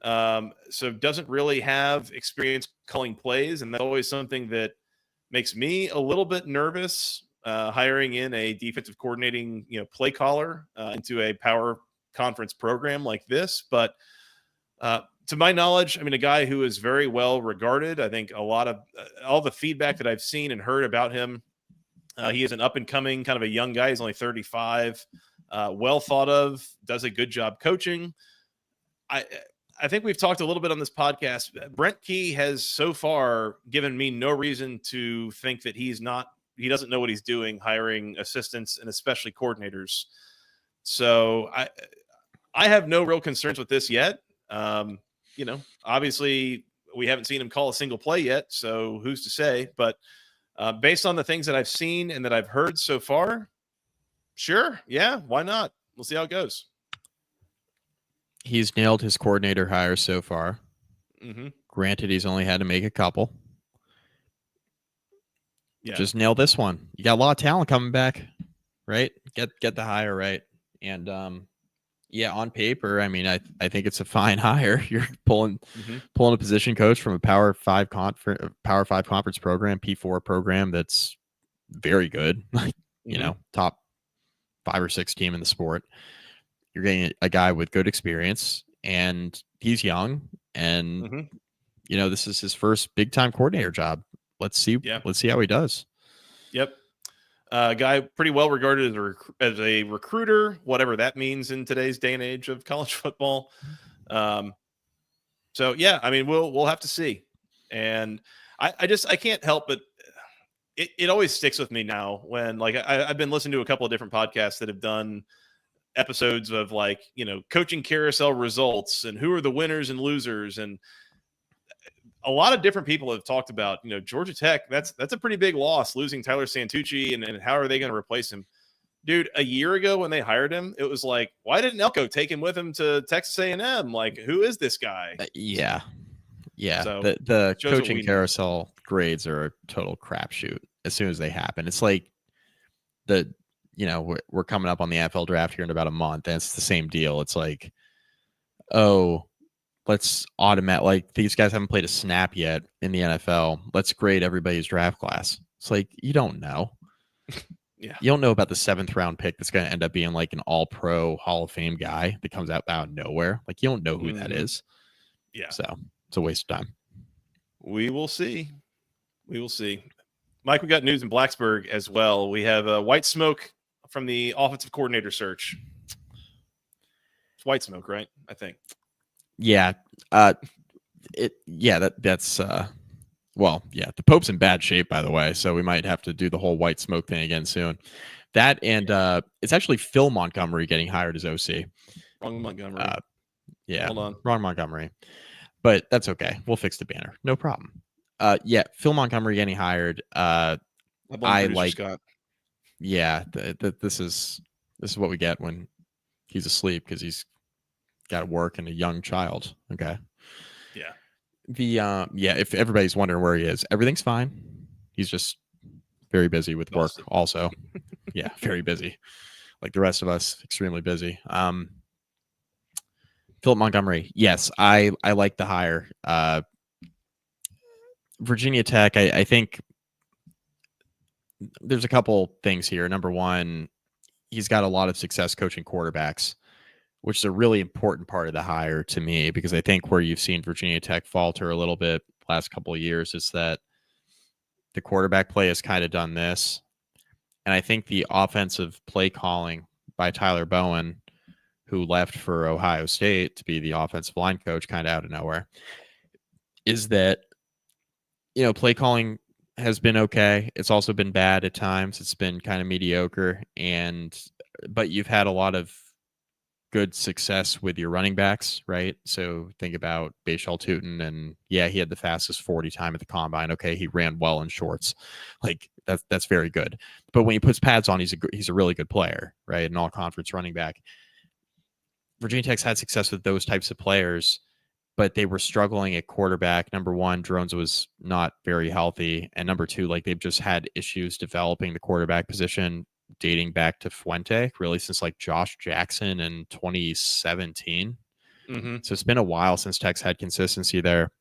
so doesn't really have experience calling plays, and that's always something that makes me a little bit nervous. Hiring in a defensive coordinating, play caller into a power conference program like this, but to my knowledge, I mean, a guy who is very well regarded. I think a lot of all the feedback that I've seen and heard about him, he is an up and coming kind of a young guy. He's only 35, well thought of, does a good job coaching. I think we've talked a little bit on this podcast. Brent Key has so far given me no reason to think that he doesn't know what he's doing, hiring assistants and especially coordinators. So I have no real concerns with this yet. Obviously we haven't seen him call a single play yet, so who's to say? But based on the things that I've seen and that I've heard so far, sure, yeah, why not? We'll see how it goes. He's nailed his coordinator hires so far. Mm-hmm. Granted, he's only had to make a couple. Yeah. Just nail this one. You got a lot of talent coming back, right? Get the hire right. And on paper, I mean, I think it's a fine hire. You're pulling a position coach from a Power 5 conference program, P4 program that's very good, like top 5 or 6 team in the sport. You're getting a guy with good experience, and he's young, and this is his first big time coordinator job. Let's see how he does. Yep. Guy pretty well regarded as a recruiter, whatever that means in today's day and age of college football. So yeah, I mean, we'll have to see. And I can't help but it always sticks with me now when I've been listening to a couple of different podcasts that have done episodes of coaching carousel results and who are the winners and losers, and a lot of different people have talked about Georgia Tech. That's a pretty big loss, losing Tyler Santucci, and how are they going to replace him? Dude, a year ago when they hired him, it was like, why didn't Elko take him with him to Texas A&M? Like, who is this guy? Yeah. So the coaching carousel grades are a total crapshoot as soon as they happen. It's like we're coming up on the NFL draft here in about a month, and it's the same deal. It's like, let's automate, like, these guys haven't played a snap yet in the NFL. Let's grade everybody's draft class. It's like, you don't know. Yeah. You don't know about the 7th round pick that's going to end up being like an all-pro Hall of Fame guy that comes out of nowhere. Like, you don't know who that is. Yeah. So it's a waste of time. We will see. Mike, we got news in Blacksburg as well. We have white smoke from the offensive coordinator search. It's white smoke, right? I think. Yeah. The Pope's in bad shape, by the way, so we might have to do the whole white smoke thing again soon. That, and it's actually Phil Montgomery getting hired as OC. Wrong Montgomery. Hold on. Wrong Montgomery. But that's okay. We'll fix the banner. No problem. Phil Montgomery getting hired. I like Scott. Yeah, this is what we get when he's asleep, because he's got to work and a young child. Okay. Yeah. If everybody's wondering where he is, everything's fine. He's just very busy with work also. Yeah, very busy. Like the rest of us, extremely busy. Philip Montgomery. Yes, I like the hire. Virginia Tech, I think there's a couple things here. Number one, he's got a lot of success coaching quarterbacks, which is a really important part of the hire to me, because I think where you've seen Virginia Tech falter a little bit the last couple of years is that the quarterback play has kind of done this. And I think the offensive play calling by Tyler Bowen, who left for Ohio State to be the offensive line coach kind of out of nowhere, is that, play calling has been okay. It's also been bad at times. It's been kind of mediocre. But you've had a lot of good success with your running backs, right? So think about Bashal Tutin, and he had the fastest 40 time at the combine. Okay, he ran well in shorts. Like, that's very good. But when he puts pads on, he's a really good player, right? An all-conference running back. Virginia Tech's had success with those types of players, but they were struggling at quarterback. Number one, Drones was not very healthy. And number two, they've just had issues developing the quarterback position dating back to Fuente, really since Josh Jackson in 2017. So it's been a while since Tech's had consistency there.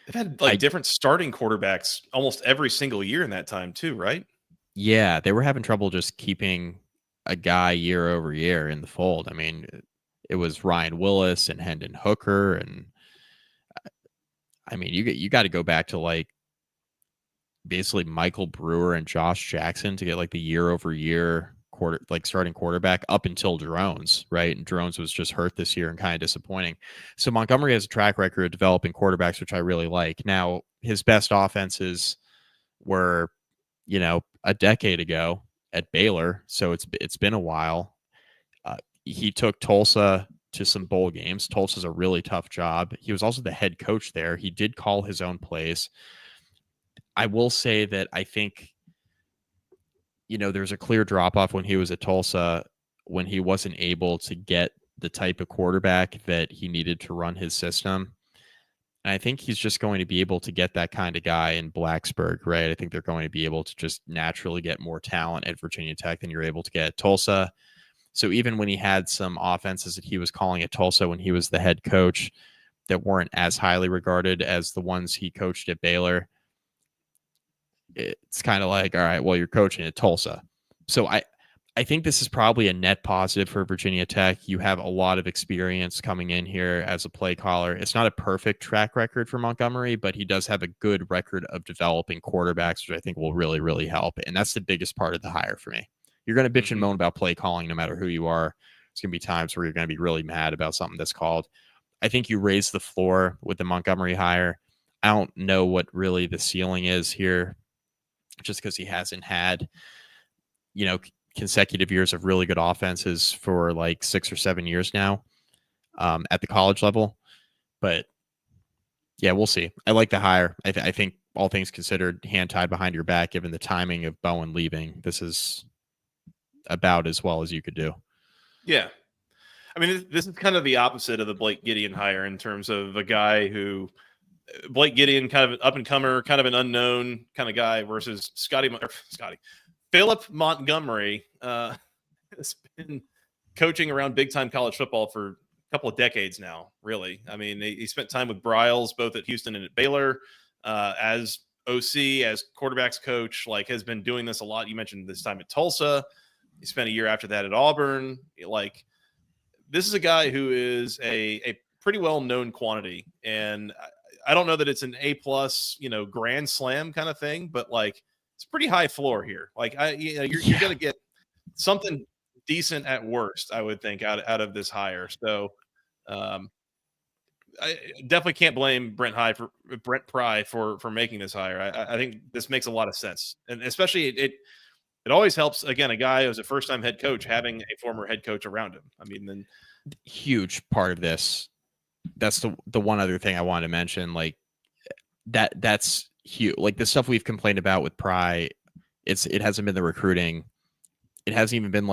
They've had different starting quarterbacks almost every single year in that time too, right? Yeah, they were having trouble just keeping a guy year over year in the fold. I mean, it was Ryan Willis and Hendon Hooker, and I mean, you got to go back to basically Michael Brewer and Josh Jackson to get the year over year starting quarterback up until Drones, right? And Drones was just hurt this year and kind of disappointing. So Montgomery has a track record of developing quarterbacks, which I really like. Now, his best offenses were, a decade ago at Baylor, so it's been a while. He took Tulsa to some bowl games. Tulsa's a really tough job. He was also the head coach there. He did call his own plays. I will say that I think, there's a clear drop-off when he was at Tulsa, when he wasn't able to get the type of quarterback that he needed to run his system. And I think he's just going to be able to get that kind of guy in Blacksburg, right? I think they're going to be able to just naturally get more talent at Virginia Tech than you're able to get at Tulsa. So even when he had some offenses that he was calling at Tulsa when he was the head coach that weren't as highly regarded as the ones he coached at Baylor, it's kind of like, all right, well, you're coaching at Tulsa. So I think this is probably a net positive for Virginia Tech. You have a lot of experience coming in here as a play caller. It's not a perfect track record for Montgomery, but he does have a good record of developing quarterbacks, which I think will really, really help. And that's the biggest part of the hire for me. You're going to bitch and moan about play calling no matter who you are. There's going to be times where you're going to be really mad about something that's called. I think you raise the floor with the Montgomery hire. I don't know what really the ceiling is here, just because he hasn't had, consecutive years of really good offenses for like 6 or 7 years now at the college level. But yeah, we'll see. I like the hire. I think all things considered, hand tied behind your back, given the timing of Bowen leaving, this is about as well as you could do. Yeah. I mean, this is kind of the opposite of the Blake Gideon hire in terms of a guy who Blake Gideon, kind of an up and comer, kind of an unknown kind of guy versus Philip Montgomery has been coaching around big time college football for a couple of decades now, really. I mean, he spent time with Bryles, both at Houston and at Baylor, as OC, as quarterbacks coach, has been doing this a lot. You mentioned this time at Tulsa. He spent a year after that at Auburn. This is a guy who is a pretty well-known quantity. And I don't know that it's an A+, grand slam kind of thing, but it's pretty high floor here. You're going to get something decent at worst, I would think, out of this hire. So I definitely can't blame Brent Pry for making this hire. I think this makes a lot of sense. And especially it always helps, again, a guy who's a first-time head coach having a former head coach around him. I mean, then huge part of this. That's the one other thing I wanted to mention. That's huge. The stuff we've complained about with Pry, it hasn't been the recruiting. It hasn't even been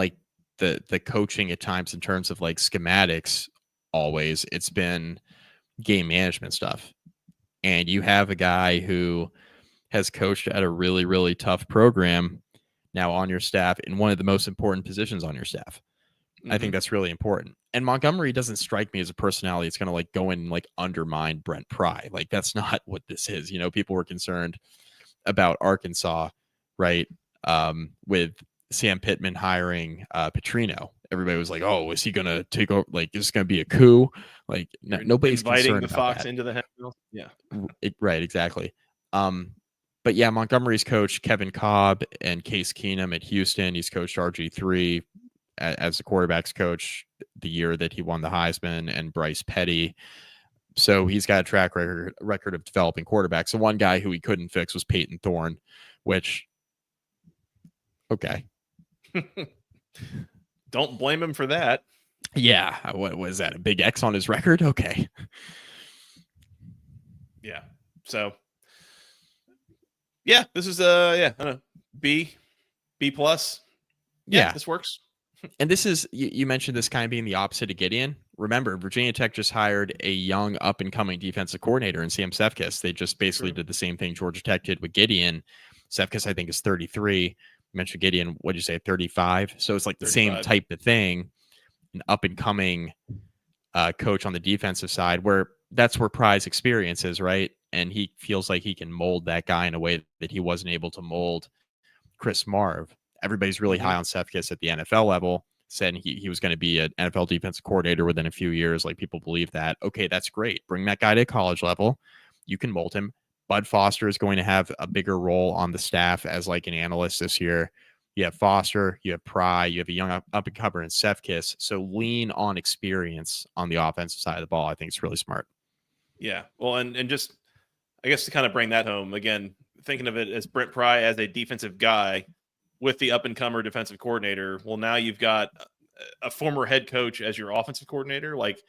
the coaching at times in terms of schematics. Always, it's been game management stuff. And you have a guy who has coached at a really, really tough program now on your staff in one of the most important positions on your staff. Mm-hmm. I think that's really important. And Montgomery doesn't strike me as a personality that's going to go in and undermine Brent Pry. That's not what this is. People were concerned about Arkansas, right? With Sam Pittman hiring Petrino. Everybody was like, "Oh, is he going to take over? Is this going to be a coup?" Nobody's inviting the about fox that. into the hen. Yeah, right, exactly. But yeah, Montgomery's coached Kevin Cobb and Case Keenum at Houston. He's coached RG3 as the quarterback's coach the year that he won the Heisman, and Bryce Petty. So he's got a track record of developing quarterbacks. The one guy who he couldn't fix was Peyton Thorne, which, okay. Don't blame him for that. Yeah. What was that? A big X on his record? Okay. Yeah. So, yeah, this is I don't know, B+. Yeah, this works. And this is, you mentioned this kind of being the opposite of Gideon. Remember, Virginia Tech just hired a young up-and-coming defensive coordinator in Sam Sefkis. They just basically did the same thing Georgia Tech did with Gideon. Sefkis, I think, is 33. You mentioned Gideon, what did you say, 35? So it's the 35. Same type of thing, an up-and-coming coach on the defensive side, where that's where Pry's experience is, right? And he feels like he can mold that guy in a way that he wasn't able to mold Chris Marv. Everybody's really high on Sefkis at the NFL level, said he was going to be an NFL defensive coordinator within a few years. People believe that. Okay, that's great. Bring that guy to college level. You can mold him. Bud Foster is going to have a bigger role on the staff as an analyst this year. You have Foster, you have Pry, you have a young up and comer in Sefkis. So lean on experience on the offensive side of the ball. I think it's really smart. Yeah. Well, and just, I guess to kind of bring that home again, thinking of it as Brent Pry as a defensive guy with the up and comer defensive coordinator. Well, now you've got a former head coach as your offensive coordinator. Like,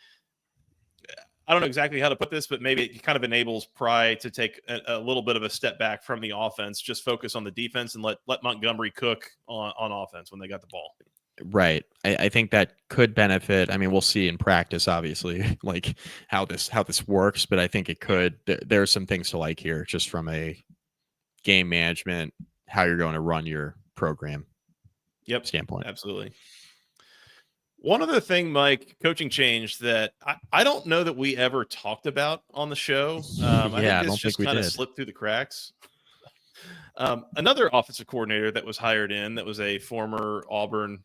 I don't know exactly how to put this, but maybe it kind of enables Pry to take a little bit of a step back from the offense, just focus on the defense and let Montgomery cook on offense when they got the ball. Right. I think that could benefit. I mean, we'll see in practice, obviously, like how this works, but I think it could. There are some things to like here, just from a game management, how you're going to run your program. Standpoint. Absolutely. One other thing, Mike, coaching change that I don't know that we ever talked about on the show. I think this just kind of slipped through the cracks. Another offensive coordinator that was hired in, that was a former Auburn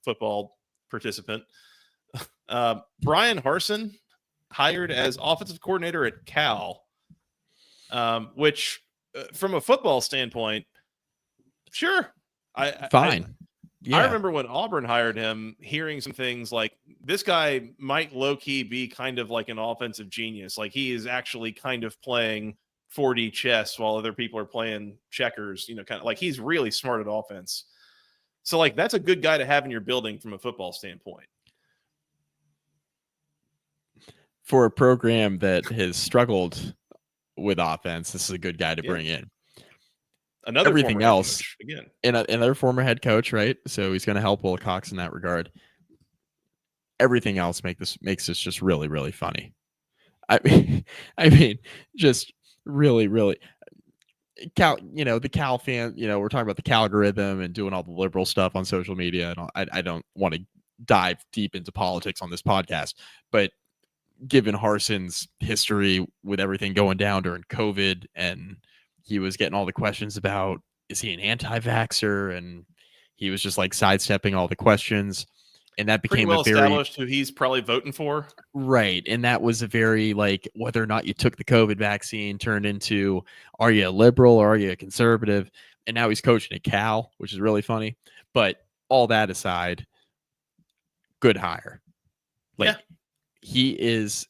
football participant, Brian Harsin, hired as offensive coordinator at Cal, which from a football standpoint, sure. Fine. I remember when Auburn hired him, hearing some things like this guy might low-key be kind of like an offensive genius. Like he is actually kind of playing 4D chess while other people are playing checkers, kind of like he's really smart at offense. So like that's a good guy to have in your building from a football standpoint. For a program that has struggled with offense, this is a good guy to bring in. Everything else, again, another former head coach, right? So he's going to help Wilcox in that regard. Everything else makes this just really, really funny. I mean, just really, really. Cal, the Cal fan, we're talking about the Calgorithm and doing all the liberal stuff on social media, and I don't want to dive deep into politics on this podcast, but given Harsin's history with everything going down during COVID, and he was getting all the questions about, is he an anti-vaxxer? And he was just like sidestepping all the questions. And that became pretty well established who he's probably voting for. Right. And that was a very like, whether or not you took the COVID vaccine turned into, are you a liberal or are you a conservative? And now he's coaching at Cal, which is really funny. But all that aside, good hire. Like he's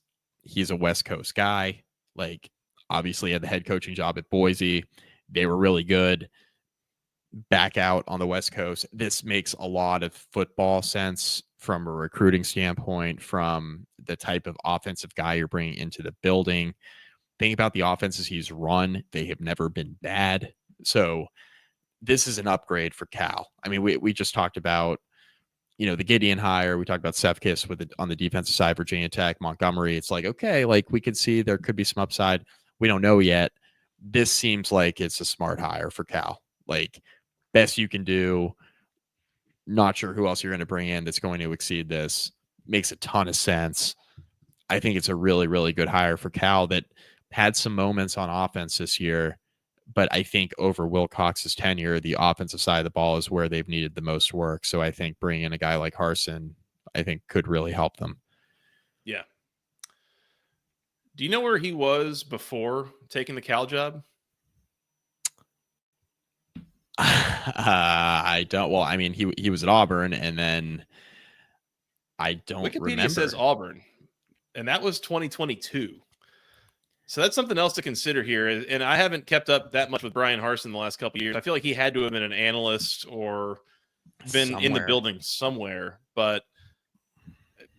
a West Coast guy. Like, obviously had the head coaching job at Boise. They were really good. Back out on the West Coast. This makes a lot of football sense from a recruiting standpoint, from the type of offensive guy you're bringing into the building. Think about the offenses he's run. They have never been bad. So this is an upgrade for Cal. I mean, we just talked about, the Gideon hire. We talked about Sefkis on the defensive side, Virginia Tech, Montgomery. It's like, okay, like we could see there could be some upside. We don't know yet. This seems like it's a smart hire for Cal. Like, best you can do. Not sure who else you're going to bring in that's going to exceed this. Makes a ton of sense. I think it's a really, really good hire for Cal that had some moments on offense this year. But I think over Wilcox's tenure, the offensive side of the ball is where they've needed the most work. So I think bringing in a guy like Harsin, I think could really help them. Yeah. Do you know where he was before taking the Cal job? I don't. Well, I mean, he was at Auburn, and then I don't Wikipedia remember. says Auburn, and that was 2022. So that's something else to consider here. And I haven't kept up that much with Brian Harsin the last couple of years. I feel like he had to have been an analyst or been in the building somewhere. But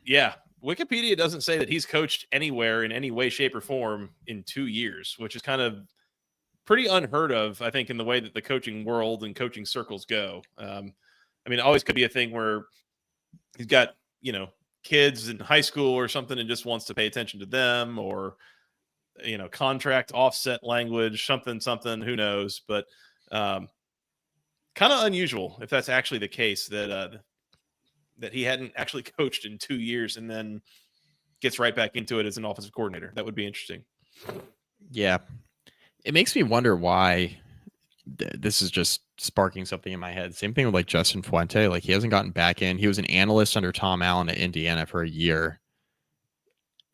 yeah, Wikipedia doesn't say that he's coached anywhere in any way, shape, or form in 2 years, which is kind of pretty unheard of, I think, in the way that the coaching world and coaching circles go. I mean, it always could be a thing where he's got, kids in high school or something and just wants to pay attention to them, or, contract offset language, something, who knows. But kind of unusual if that's actually the case, that he hadn't actually coached in 2 years and then gets right back into it as an offensive coordinator. That would be interesting. Yeah. It makes me wonder why this is just sparking something in my head. Same thing with like Justin Fuente. Like, he hasn't gotten back in. He was an analyst under Tom Allen at Indiana for a year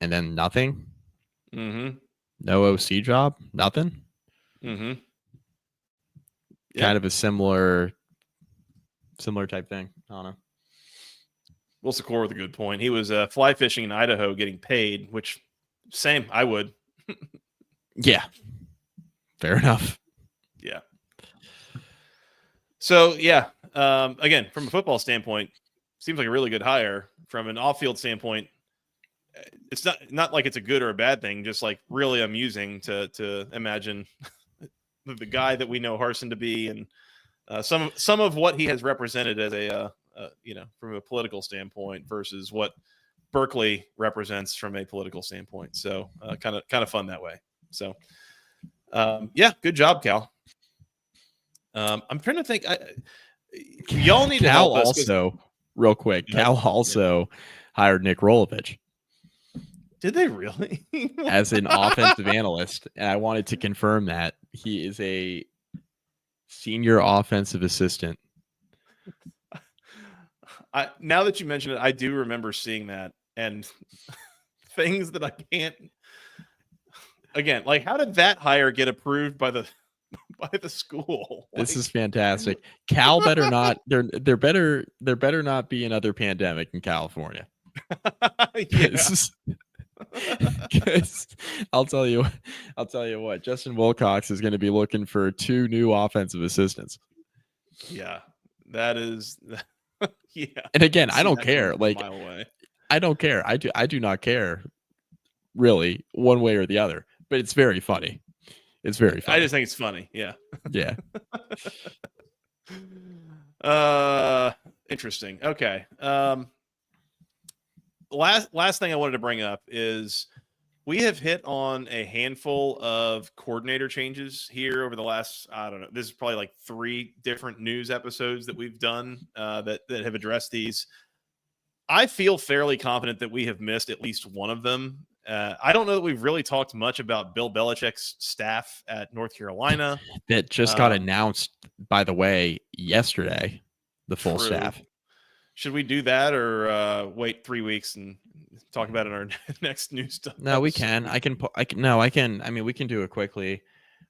and then nothing. Mm-hmm. No OC job, nothing. Mm-hmm. Kind of a similar similar type thing. I don't know. Will Secor with a good point. He was fly fishing in Idaho getting paid, which same, I would. Yeah. Fair enough. Yeah. So, yeah, again, from a football standpoint, seems like a really good hire. From an off-field standpoint, it's not like it's a good or a bad thing, just like really amusing to imagine the guy that we know Harsin to be and some of what he has represented as a from a political standpoint versus what Berkeley represents from a political standpoint. So kind of fun that way. So yeah, good job, Cal. I'm trying to think. Y'all need to help us. Also, real quick, Cal also hired Nick Rolovich. Did they really? As an offensive analyst, and I wanted to confirm that he is a senior offensive assistant. Now that you mention it, I do remember seeing that and things that I can't. Again, like how did that hire get approved by the school? This is fantastic. Cal better not. There better not be another pandemic in California. Because I'll tell you what, Justin Wilcox is going to be looking for 2 new offensive assistants. Yeah, that is. Yeah. And again, I don't care. Like, I don't care. I do not care, really, one way or the other. But it's very funny. It's very funny. I just think it's funny. Yeah. Yeah. Interesting. Okay. Last thing I wanted to bring up is we have hit on a handful of coordinator changes here over the last, I don't know, this is probably like 3 different news episodes that we've done that have addressed these. I feel fairly confident that we have missed at least one of them. I don't know that we've really talked much about Bill Belichick's staff at North Carolina. That just got announced, by the way, yesterday, the full staff. Should we do that or wait 3 weeks and talk about it in our next news stuff? No, we can. I can. I mean, we can do it quickly.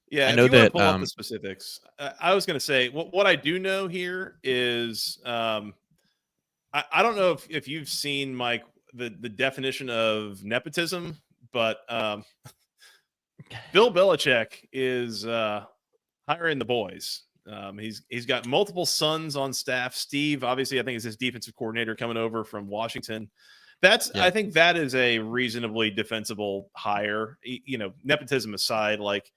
Yeah, I know that. Pull up the specifics. I was going to say what I do know here is I don't know if you've seen, Mike, the definition of nepotism, but Bill Belichick is hiring the boys. He's got multiple sons on staff. Steve, obviously, I think is his defensive coordinator coming over from Washington. I think that is a reasonably defensible hire. Nepotism aside, like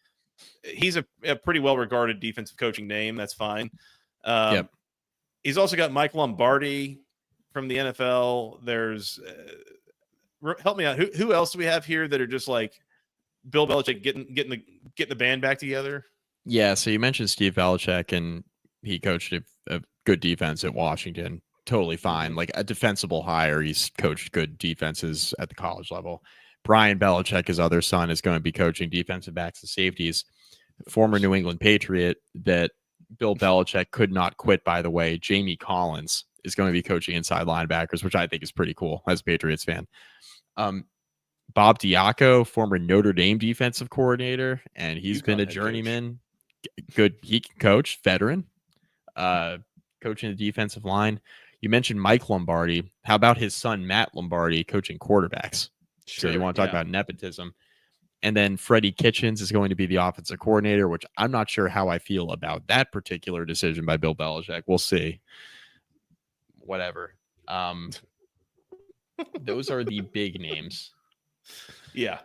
he's a pretty well-regarded defensive coaching name. That's fine. He's also got Mike Lombardi from the NFL. There's help me out. Who else do we have here that are just like Bill Belichick getting the band back together? Yeah, so you mentioned Steve Belichick, and he coached a good defense at Washington. Totally fine. Like a defensible hire. He's coached good defenses at the college level. Brian Belichick, his other son, is going to be coaching defensive backs and safeties. Former New England Patriot that Bill Belichick could not quit, by the way, Jamie Collins, is going to be coaching inside linebackers, which I think is pretty cool as a Patriots fan. Bob Diaco, former Notre Dame defensive coordinator, and he's been a journeyman. Good, he can coach, veteran, coaching the defensive line. You mentioned Mike Lombardi. How about his son, Matt Lombardi, coaching quarterbacks? Sure, so you want to talk about nepotism. And then Freddie Kitchens is going to be the offensive coordinator, which I'm not sure how I feel about that particular decision by Bill Belichick. We'll see. Whatever. Those are the big names. Yeah.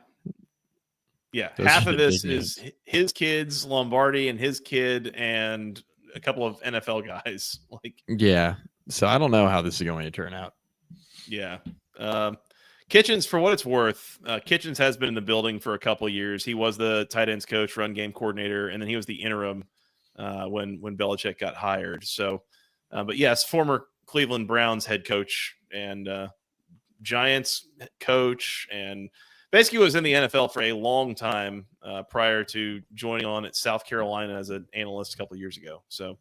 Those half of this is his kids, Lombardi and his kid, and a couple of NFL guys. So I don't know how this is going to turn out. Yeah. Kitchens, for what it's worth, Kitchens has been in the building for a couple of years. He was the tight ends coach, run game coordinator, and then he was the interim when Belichick got hired. So, but yes, former Cleveland Browns head coach and Giants coach, and basically was in the NFL for a long time prior to joining on at South Carolina as an analyst a couple of years ago. So,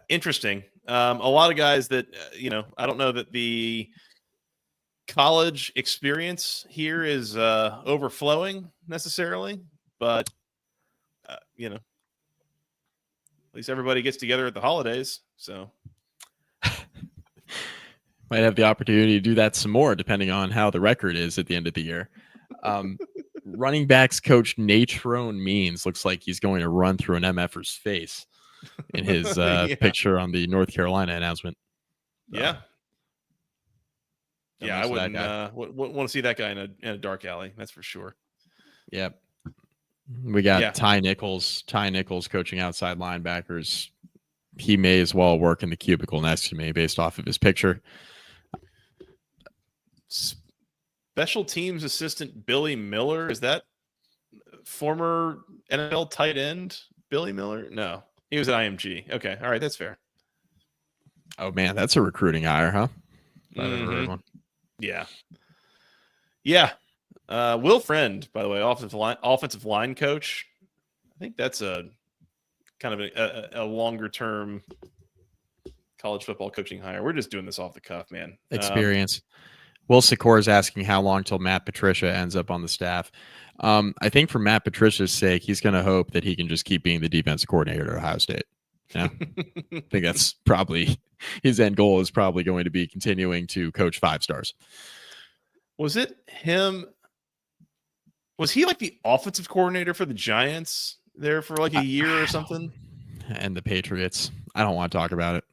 interesting. A lot of guys that, I don't know that the college experience here is overflowing necessarily, but, At least everybody gets together at the holidays. So might have the opportunity to do that some more, depending on how the record is at the end of the year. Running backs coach Natrone Means looks like he's going to run through an MFer's face in his picture on the North Carolina announcement. Yeah. Don't Yeah, I mess with wouldn't that want to see that guy in a dark alley. That's for sure. Yep. We got Ty Nichols coaching outside linebackers. He may as well work in the cubicle next to me based off of his picture. Special teams assistant Billy Miller. Is that former NFL tight end Billy Miller? No, he was at IMG. Okay. All right. That's fair. Oh, man. That's a recruiting hire, huh? I've ever heard one. Yeah. Yeah. Will Friend, by the way, offensive line coach. I think that's a kind of a longer term college football coaching hire. We're just doing this off the cuff, man. Experience. Will Secor is asking how long till Matt Patricia ends up on the staff. I think for Matt Patricia's sake, he's going to hope that he can just keep being the defensive coordinator at Ohio State. Yeah, I think that's probably his end goal is probably going to be continuing to coach 5 stars. Was it him? Was he like the offensive coordinator for the Giants there for like a year or something? And the Patriots. I don't want to talk about it.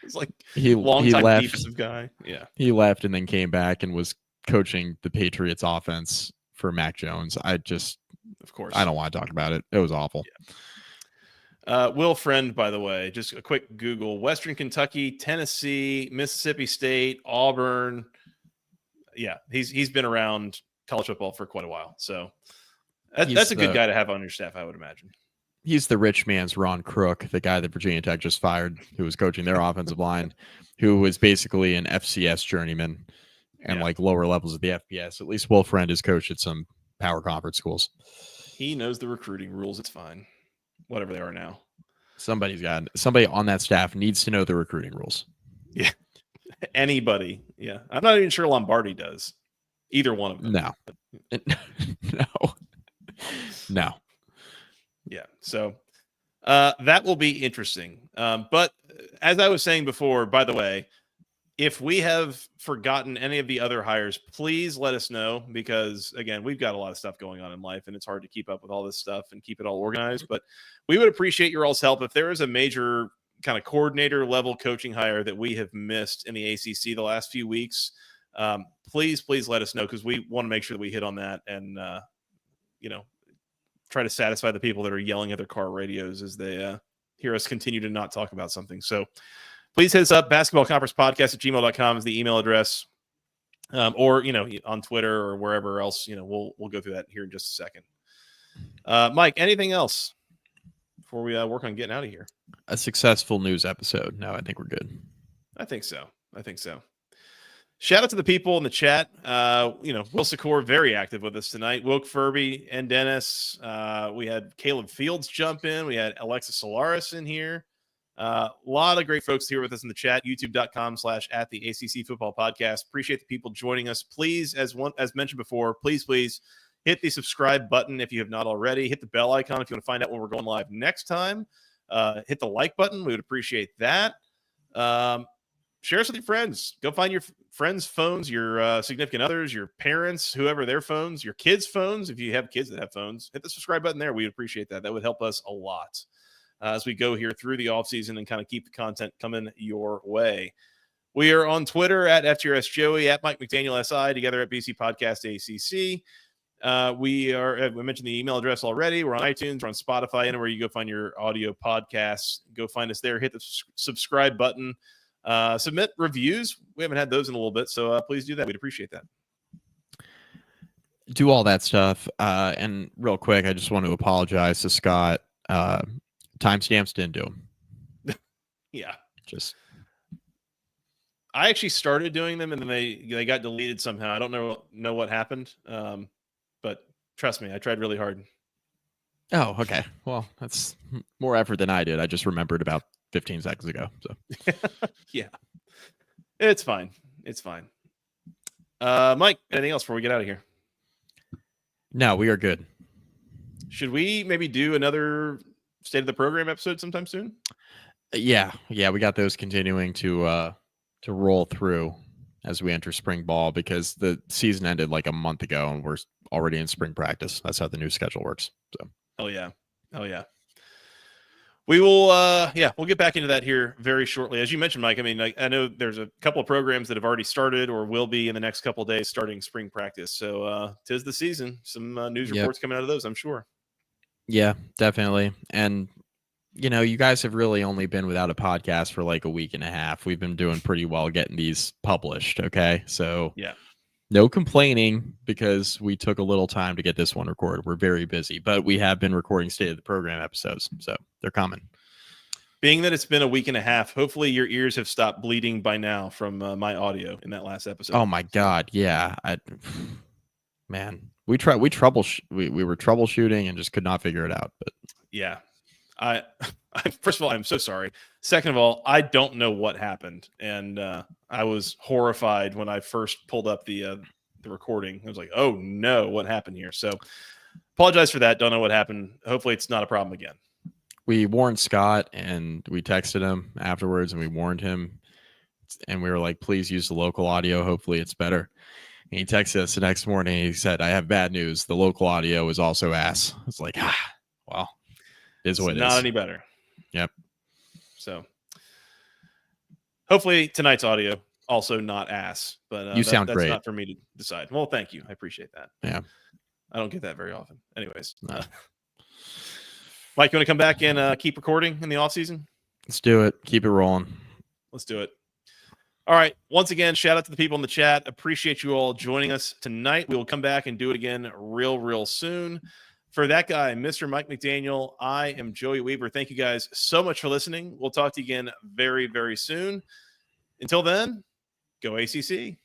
It's like he left, defensive guy. Yeah. He left and then came back and was coaching the Patriots offense for Mac Jones. Of course, I don't want to talk about it. It was awful. Yeah. Will Friend, by the way, just a quick Google: Western Kentucky, Tennessee, Mississippi State, Auburn. Yeah, he's been around college football for quite a while. So that's a good guy to have on your staff, I would imagine. He's the rich man's Ron Crook, the guy that Virginia Tech just fired, who was coaching their offensive line, who was basically an FCS journeyman and like lower levels of the FBS. At least Will Friend has coached at some power conference schools. He knows the recruiting rules. It's fine. Whatever they are now. Somebody on that staff needs to know the recruiting rules. Yeah. Anybody. Yeah. I'm not even sure Lombardi does. Either one of them. No. Yeah. So that will be interesting. But as I was saying before, by the way, if we have forgotten any of the other hires, please let us know, because again, we've got a lot of stuff going on in life and it's hard to keep up with all this stuff and keep it all organized. But we would appreciate your all's help. If there is a major kind of coordinator level coaching hire that we have missed in the ACC the last few weeks, please let us know, because we want to make sure that we hit on that and, try to satisfy the people that are yelling at their car radios as they hear us continue to not talk about something. So please hit us up. basketballconferencepodcast@gmail.com is the email address. Or, on Twitter or wherever else, we'll go through that here in just a second. Mike, anything else before we work on getting out of here? A successful news episode. No, I think we're good. I think so. Shout out to the people in the chat. Will Secor, very active with us tonight. Wilk Furby and Dennis. We had Caleb Fields jump in. We had Alexa Solaris in here. A lot of great folks here with us in the chat. YouTube.com/@the ACC Football Podcast. Appreciate the people joining us. Please, as mentioned before, please hit the subscribe button if you have not already. Hit the bell icon if you want to find out when we're going live next time. Hit the like button. We would appreciate that. Share us with your friends. Go find your friends' phones, your significant others, your parents, whoever, their phones, your kids' phones. If you have kids that have phones, hit the subscribe button there. We would appreciate that. That would help us a lot as we go here through the offseason and kind of keep the content coming your way. We are on Twitter at FTRS Joey, at Mike McDaniel SI, together at BC Podcast ACC. We mentioned the email address already. We're on iTunes, we're on Spotify, anywhere you go find your audio podcasts. Go find us there. Hit the subscribe button. Submit reviews. We haven't had those in a little bit, so please do that. We'd appreciate that. Do all that stuff. And real quick, I just want to apologize to Scott. Timestamps didn't do them. Yeah. I actually started doing them and then they got deleted somehow. I don't know what happened. But trust me, I tried really hard. Oh, okay. Well, that's more effort than I did. I just remembered about 15 seconds ago. So yeah, it's fine. Mike, anything else before we get out of here? No, we are good. Should we maybe do another state of the program episode sometime soon? Yeah, we got those continuing to roll through as we enter spring ball, because the season ended like a month ago and we're already in spring practice. That's how the new schedule works. So, oh yeah. We will, we'll get back into that here very shortly. As you mentioned, Mike, I mean, I know there's a couple of programs that have already started or will be in the next couple of days starting spring practice. So 'tis the season. Some news reports coming out of those, I'm sure. Yeah, definitely. And, you guys have really only been without a podcast for like a week and a half. We've been doing pretty well getting these published. Okay. So, yeah. No complaining, because we took a little time to get this one recorded. We're very busy, but we have been recording state of the program episodes, so they're coming. Being that it's been a week and a half, hopefully your ears have stopped bleeding by now from my audio in that last episode. Oh my God, yeah, man, we were troubleshooting and just could not figure it out. But yeah, I first of all, I'm so sorry. Second of all, I don't know what happened, and I was horrified when I first pulled up the recording. I was like, "Oh no, what happened here?" So, apologize for that. Don't know what happened. Hopefully, it's not a problem again. We warned Scott, and we texted him afterwards, and we warned him, and we were like, "Please use the local audio. Hopefully, it's better." And he texted us the next morning. He said, "I have bad news. The local audio is also ass." It's like, well, it is what it is. Not any better. Yep. So hopefully tonight's audio also not ass, but you sound that's great. not for me to decide. Well, thank you. I appreciate that. Yeah. I don't get that very often. Anyways, no. Mike, you want to come back and keep recording in the off season? Let's do it. Keep it rolling. Let's do it. All right. Once again, shout out to the people in the chat. Appreciate you all joining us tonight. We will come back and do it again real soon. For that guy, Mr. Mike McDaniel, I am Joey Weaver. Thank you guys so much for listening. We'll talk to you again very, very soon. Until then, go ACC.